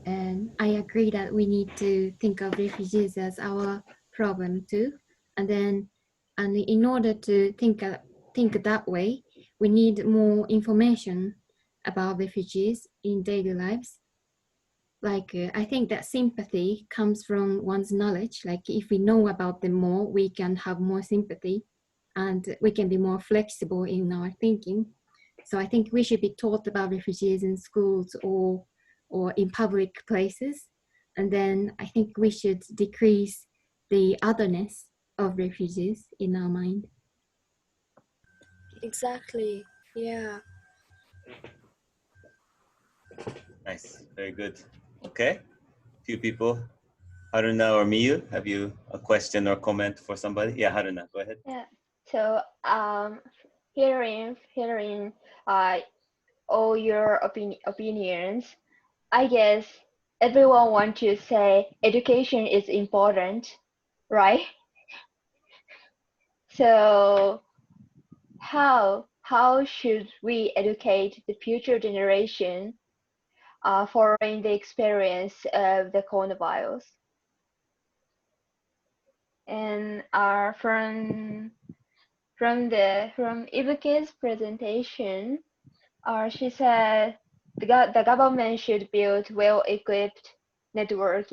S7: And I agree that we need to think of refugees as our problem too. And in order to think that way, we need more information about refugees in daily lives. Like I think that sympathy comes from one's knowledge. Like if we know about them more, we can have more sympathy and we can be more flexible in our thinking. So I think we should be taught about refugees in schools or in public places. And then I think we should decrease the otherness of refugees in our mind.
S3: Exactly. Yeah.
S1: Nice, very good. Okay, few people. Haruna or Miyu, have you a question or comment for somebody? Yeah, Haruna, go ahead.
S5: Yeah. So hearing all your opinions, I guess everyone wants to say education is important, right? So how should we educate the future generation following the experience of the coronavirus? And from Ibuki's presentation, she said the government should build well-equipped network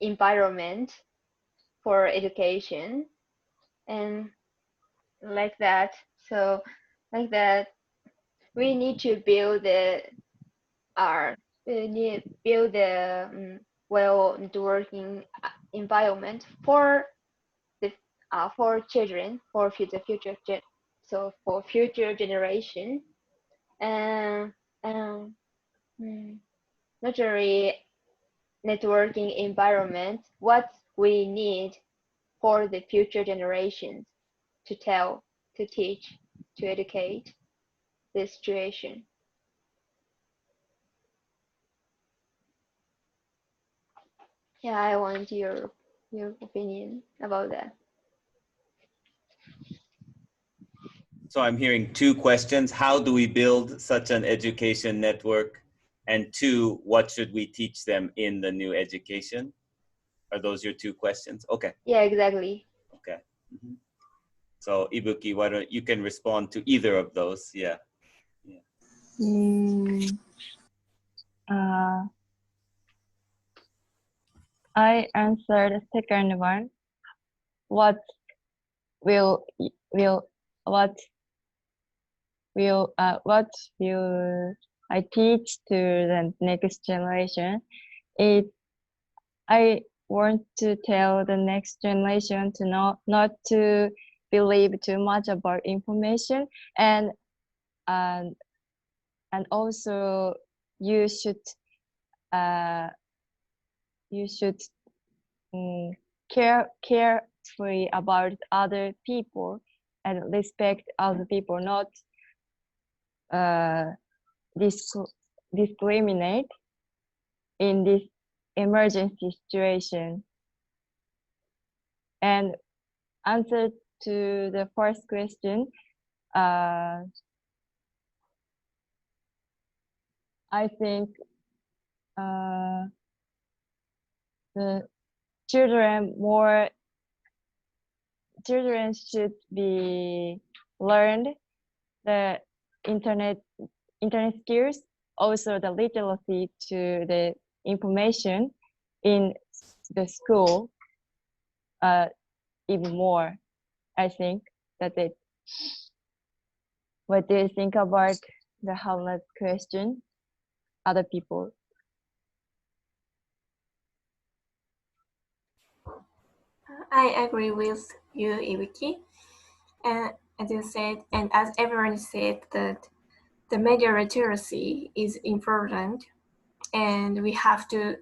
S5: environment for education, and like that. So like that, we need to build the well networking environment for the for children, for future generation, and naturally networking environment what we need for the future generations to tell, to teach, to educate this situation. Yeah, I want your opinion about that.
S1: So I'm hearing two questions. How do we build such an education network? And two, what should we teach them in the new education? Are those your two questions? Okay.
S5: Yeah, exactly.
S1: Okay. Mm-hmm. So Ibuki, why don't you can respond to either of those? Yeah.
S6: I answered the second one. What will what will I teach to the next generation? I want to tell the next generation to not to believe too much about information, and also you should carefully about other people and respect other people, not discriminate in this emergency situation. And answer to the first question, I think the children should be learned the internet skills, also the literacy to the information in the school even more. I think that's it. What do you think about the Hamlet question? Other people?
S4: I agree with you, Ibuki. And as you said, and as everyone said, that the media literacy is important, and we have to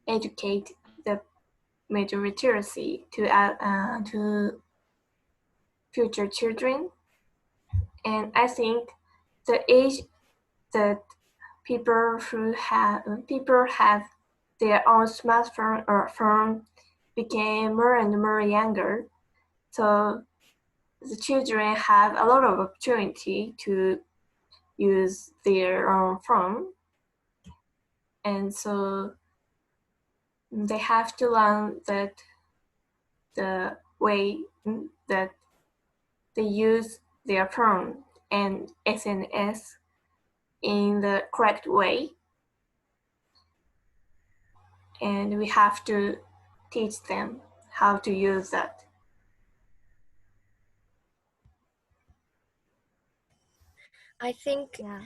S4: educate the media literacy to future children. And I think the age that people have their own smartphone or phone became more and more younger. So the children have a lot of opportunity to use their own phone. And so they have to learn that the way that they use their phone and SNS in the correct way. And we have to teach them how to use that.
S3: I think
S8: Yeah.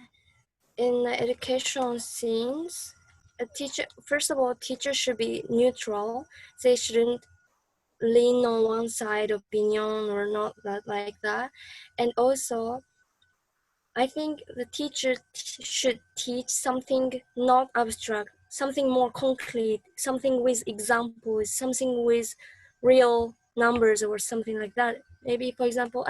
S3: in the educational scenes, a teacher, first of all, teachers should be neutral. They shouldn't lean on one side opinion or not that like that. And also, I think the teacher should teach something not abstract, something more concrete, something with examples, something with real numbers or something like that. Maybe, for example,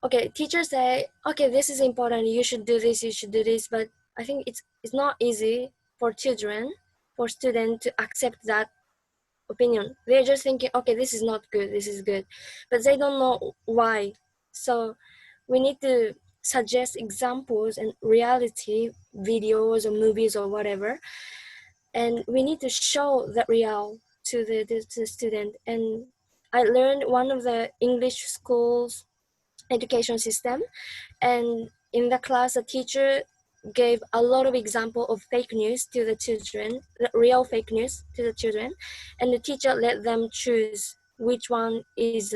S3: okay, teachers say, okay, this is important, you should do this, but I think it's not easy for children, for students to accept that opinion. They're just thinking, okay, this is not good, this is good, but they don't know why. So we need to suggest examples and reality videos or movies or whatever, and we need to show that real to the student. And I learned one of the English schools education system, and in the class the teacher gave a lot of example of fake news to the children, real fake news to the children, and the teacher let them choose which one is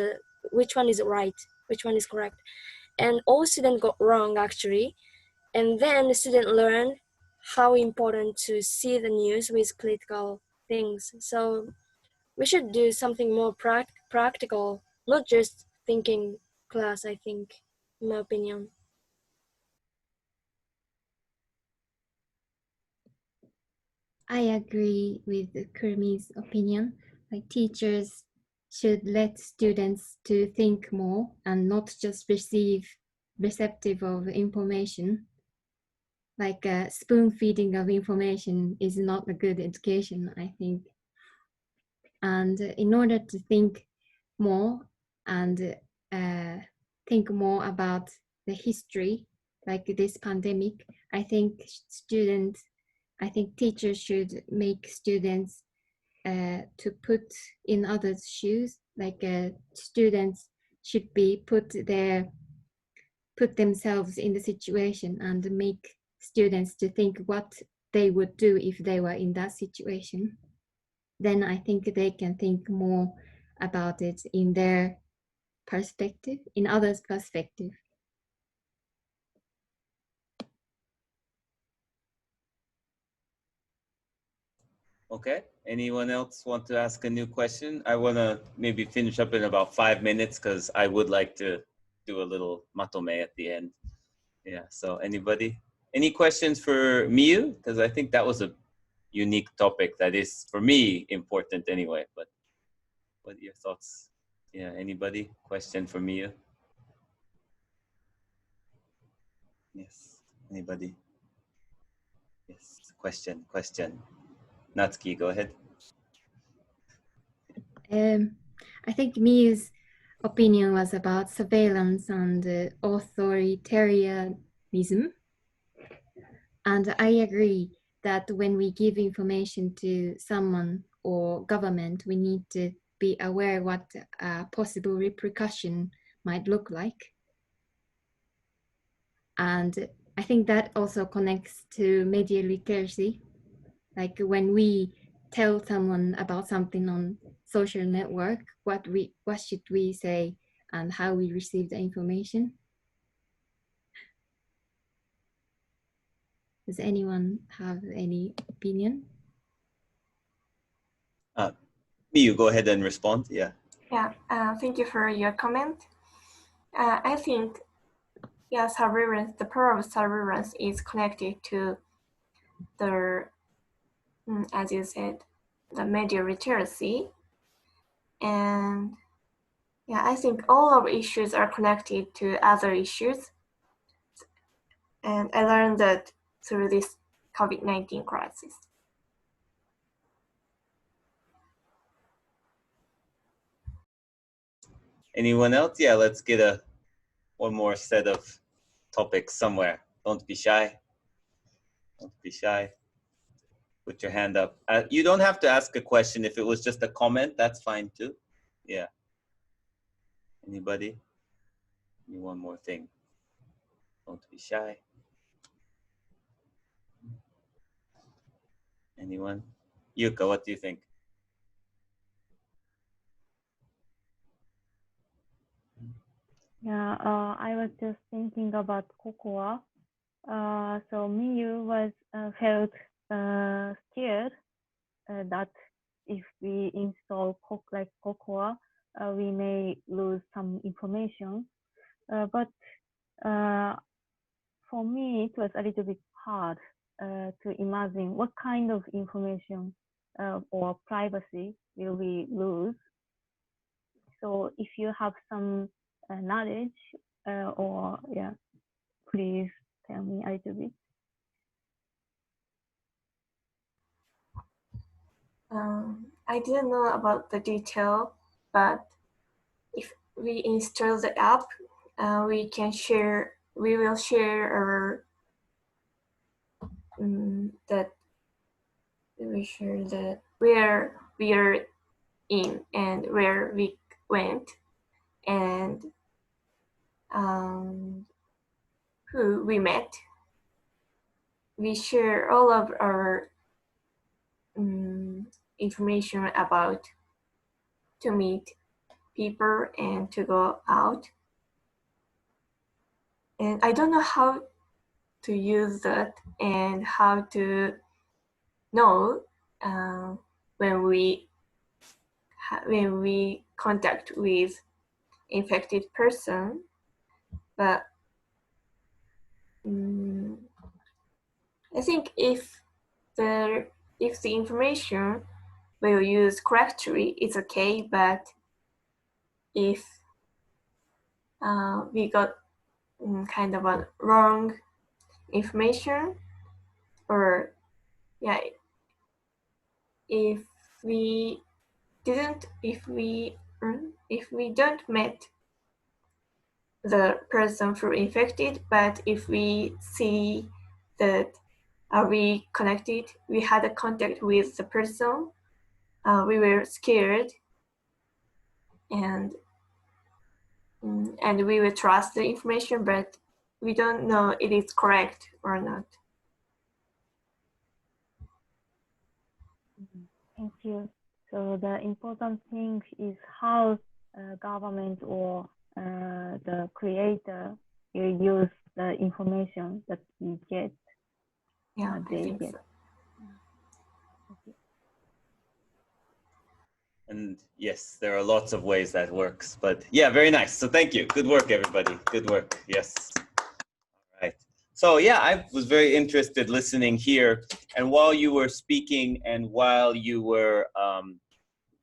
S3: right, which one is correct, and all students got wrong actually. And then the student learned how important to see the news with critical things. So we should do something more practical, not just thinking class, I think, in my opinion.
S7: I agree with Kurmi's opinion. Like teachers should let students to think more and not just receptive of information. Like spoon feeding of information is not a good education, I think. And in order to think more and think more about the history, like this pandemic, I think teachers should make students to put in others' shoes. Like students should be put themselves in the situation and make students to think what they would do if they were in that situation. Then I think they can think more about it in their perspective, in others' perspective.
S1: Okay, anyone else want to ask a new question? I want to maybe finish up in about 5 minutes because I would like to do a little matome at the end. Yeah, so anybody? Any questions for Miyu? Because I think that was a unique topic that is, for me, important anyway. But what are your thoughts? Yeah, anybody? Question for Miyu? Yes, anybody? Yes, question. Natsuki, go ahead.
S7: I think Miyu's opinion was about surveillance and authoritarianism. And I agree that when we give information to someone or government, we need to be aware what a possible repercussion might look like. And I think that also connects to media literacy. Like when we tell someone about something on social network, what should we say and how we receive the information. Does anyone have any opinion?
S1: Miyu, go ahead and respond. Yeah.
S4: Yeah, thank you for your comment. I think, yeah, surveillance, the power of surveillance is connected to the, as you said, the media literacy. And yeah, I think all of issues are connected to other issues. And I learned that through this COVID-19 crisis.
S1: Anyone else? Yeah, let's get one more set of topics somewhere. Don't be shy. Don't be shy. Put your hand up. You don't have to ask a question. If it was just a comment, that's fine too. Yeah. Anybody? One more thing. Don't be shy. Anyone? Yuka, what do you think?
S9: Yeah, I was just thinking about cocoa. So Miyu was felt scared that if we install cocoa, we may lose some information. But for me, it was a little bit hard to imagine what kind of information or privacy will we lose. So if you have some knowledge or yeah, please tell me a little bit.
S4: I didn't know about the detail, but if we install the app, we will share our where we are in and where we went, and who we met. We share all of our information about to meet people and to go out. And I don't know how to use that and how to know when we contact with infected person, but I think if the information will use correctly, it's okay. But if we got kind of a wrong information, or yeah, if we don't met the person who infected, but if we see that we connected, we had a contact with the person, we were scared, and we will trust the information, but we don't know it is correct or not.
S9: Thank you. So the important thing is how government or the creator will use the information that we get.
S4: Yeah, I think so.
S1: And yes, there are lots of ways that works, but yeah, very nice. So thank you. Good work, everybody. Good work. Yes. All right. So yeah, I was very interested listening here. And while you were speaking and while you were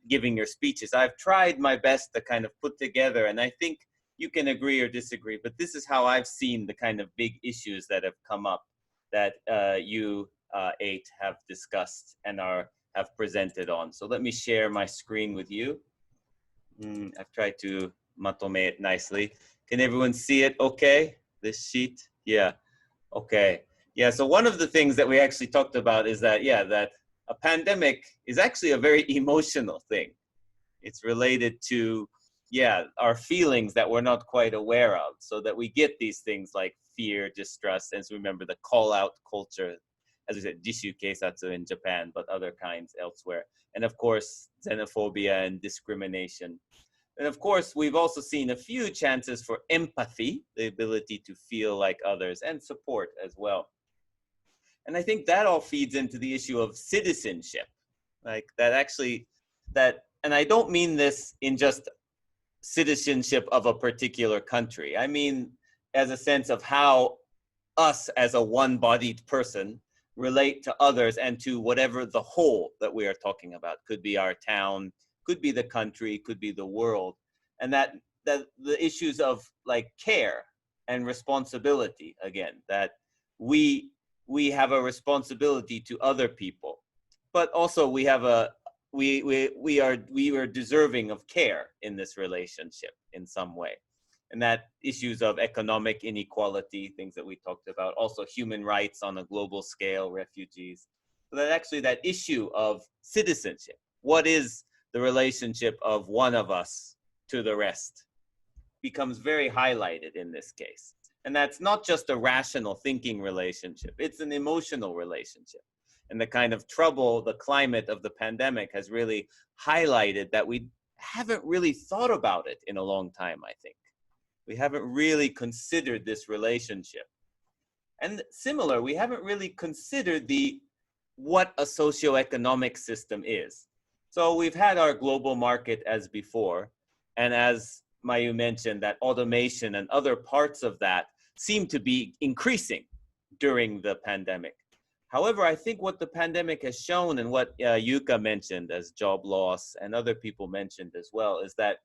S1: giving your speeches, I've tried my best to kind of put together, and I think you can agree or disagree, but this is how I've seen the kind of big issues that have come up that you eight have discussed and have presented on. So let me share my screen with you. I've tried to matome it nicely. Can everyone see it okay? This sheet? Yeah. Okay. Yeah, so one of the things that we actually talked about is that, yeah, that a pandemic is actually a very emotional thing. It's related to, yeah, our feelings that we're not quite aware of, so that we get these things like fear, distrust, and so remember the call-out culture, as we said, jishu keisatsu in Japan, but other kinds elsewhere. And of course, xenophobia and discrimination. And of course, we've also seen a few chances for empathy, the ability to feel like others, and support as well. And I think that all feeds into the issue of citizenship, like that actually, and I don't mean this in just citizenship of a particular country. I mean, as a sense of how us as a one-bodied person relate to others and to whatever the whole that we are talking about. Could be our town, could be the country, could be the world. And that the issues of like care and responsibility, again, that we have a responsibility to other people, but also we have we are deserving of care in this relationship in some way. and that issues of economic inequality, things that we talked about, also human rights on a global scale, refugees. So that actually that issue of citizenship, what is the relationship of one of us to the rest, becomes very highlighted in this case. And that's not just a rational thinking relationship, it's an emotional relationship. And the kind of trouble, the climate of the pandemic has really highlighted that we haven't really thought about it in a long time, I think. We haven't really considered this relationship. And similar, we haven't really considered what a socioeconomic system is. So we've had our global market as before, and as Mayu mentioned, that automation and other parts of that seem to be increasing during the pandemic. However, I think what the pandemic has shown, and what Yuka mentioned as job loss and other people mentioned as well, is that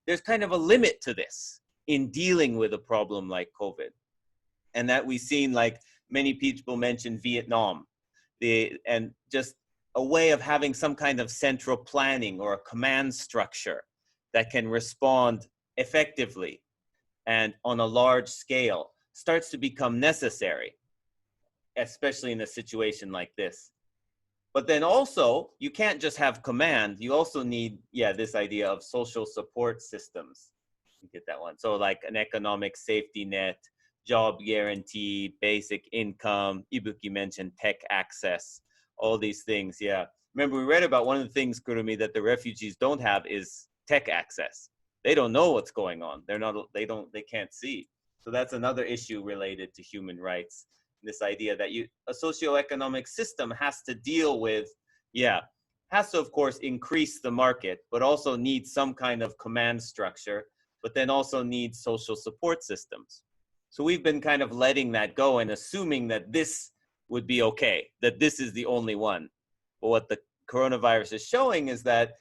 S1: there's kind of a limit to this in dealing with a problem like COVID. And that we've seen, like many people mentioned Vietnam, and just a way of having some kind of central planning or a command structure that can respond effectively and on a large scale starts to become necessary, especially in a situation like this. But then also, you can't just have command, you also need, this idea of social support systems. You get that one. So like an economic safety net, job guarantee, basic income, Ibuki mentioned tech access, all these things, Remember, we read about one of the things, Kurumi, that the refugees don't have is tech access. They don't know what's going on. They can't see. So that's another issue related to human rights. This idea that a socioeconomic system has to deal with, has to, of course, increase the market, but also needs some kind of command structure, but then also needs social support systems. So we've been kind of letting that go and assuming that this would be okay, that this is the only one. But what the coronavirus is showing is that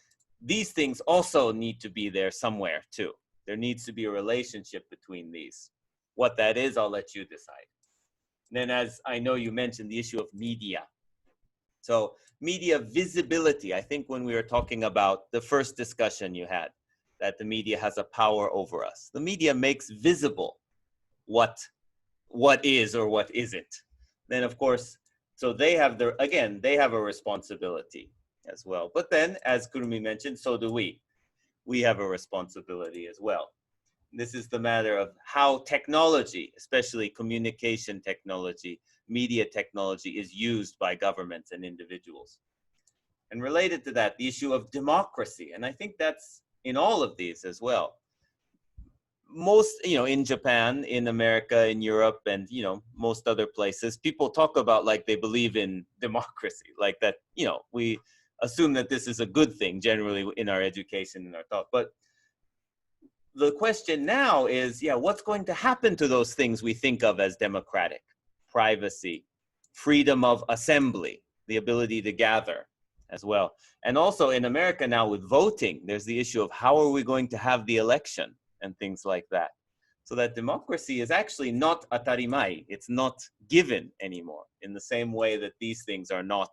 S1: these things also need to be there somewhere too. There needs to be a relationship between these. What that is, I'll let you decide. And then, as I know you mentioned, the issue of media. So media visibility, I think when we were talking about the first discussion you had, that the media has a power over us. The media makes visible what is or what isn't. Then of course, so they have they have a responsibility as well. But then, as Kurumi mentioned, so do we. We have a responsibility as well. This is the matter of how technology, especially communication technology, media technology, is used by governments and individuals. And related to that, the issue of democracy. And I think that's in all of these as well. Most, in Japan, in America, in Europe, and, most other places, people talk about like they believe in democracy, like that, we assume that this is a good thing generally in our education and our thought. But the question now is, what's going to happen to those things we think of as democratic? Privacy, freedom of assembly, the ability to gather as well. And also in America now with voting, there's the issue of how are we going to have the election and things like that. So that democracy is actually not atarimai. It's not given anymore in the same way that these things are not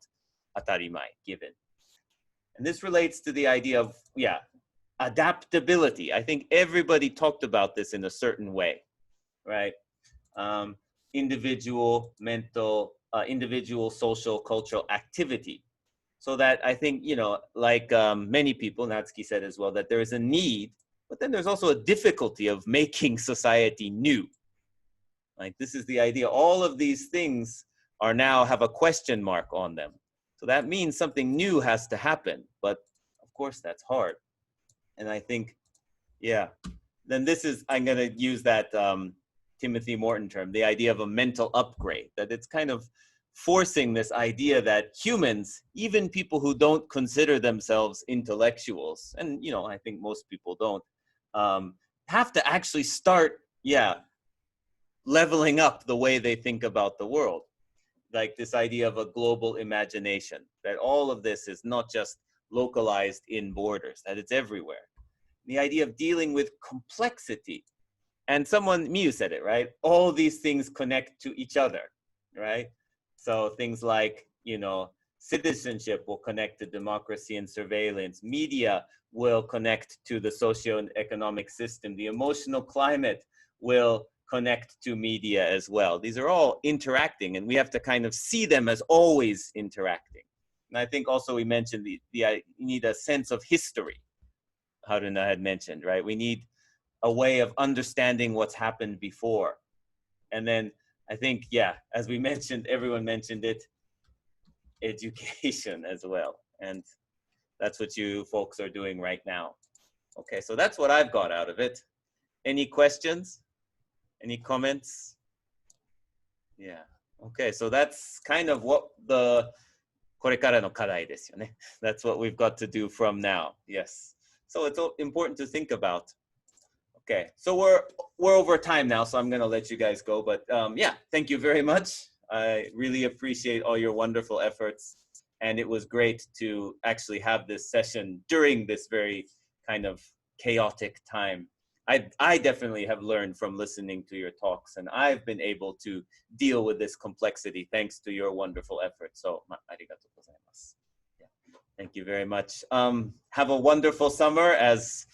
S1: atarimai, given. And this relates to the idea of, adaptability. I think everybody talked about this in a certain way, right? Individual, mental, individual, social, cultural activity. So that I think, like many people, Natsuki said as well, that there is a need, but then there's also a difficulty of making society new. Like this is the idea. All of these things are now have a question mark on them. So that means something new has to happen. But of course, that's hard. And I think, then this is, I'm going to use that Timothy Morton term, the idea of a mental upgrade, that it's kind of forcing this idea that humans, even people who don't consider themselves intellectuals, and, I think most people don't, have to actually start, leveling up the way they think about the world. Like this idea of a global imagination, that all of this is not just localized in borders, that it's everywhere. The idea of dealing with complexity. And Miyu said it, right? All these things connect to each other, right? So things like, Citizenship will connect to democracy and surveillance. Media will connect to the socio-economic system. The emotional climate will connect to media as well. These are all interacting, and we have to kind of see them as always interacting. And I think also we mentioned you need a sense of history. Haruna had mentioned, right? We need a way of understanding what's happened before. And then I think, yeah, as we mentioned, everyone mentioned it, education as well. And that's what you folks are doing right now. Okay, so that's what I've got out of it. Any questions? Any comments? Yeah, okay, so that's kind of what the これからの課題ですよね. That's what we've got to do from now. Yes. So it's important to think about. Okay, so we're over time now, so I'm going to let you guys go. But yeah, thank you very much. I really appreciate all your wonderful efforts. And it was great to actually have this session during this very kind of chaotic time. I definitely have learned from listening to your talks, and I've been able to deal with this complexity thanks to your wonderful efforts. So, ありがとうございます. Yeah. Thank you very much. Have a wonderful summer as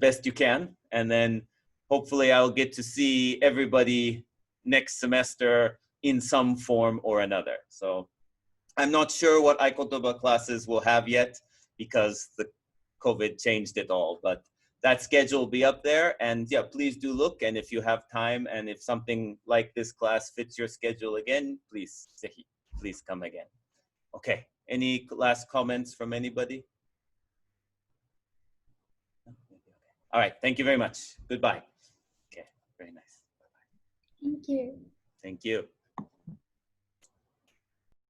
S1: best you can, and then hopefully I'll get to see everybody next semester in some form or another. So I'm not sure what Aikotoba classes will have yet because the COVID changed it all, but that schedule will be up there, and yeah, please do look. And if you have time, and if something like this class fits your schedule again, please come again. Okay, any last comments from anybody? All right, thank you very much. Goodbye. Okay, very nice.
S2: Thank you.
S1: Thank you.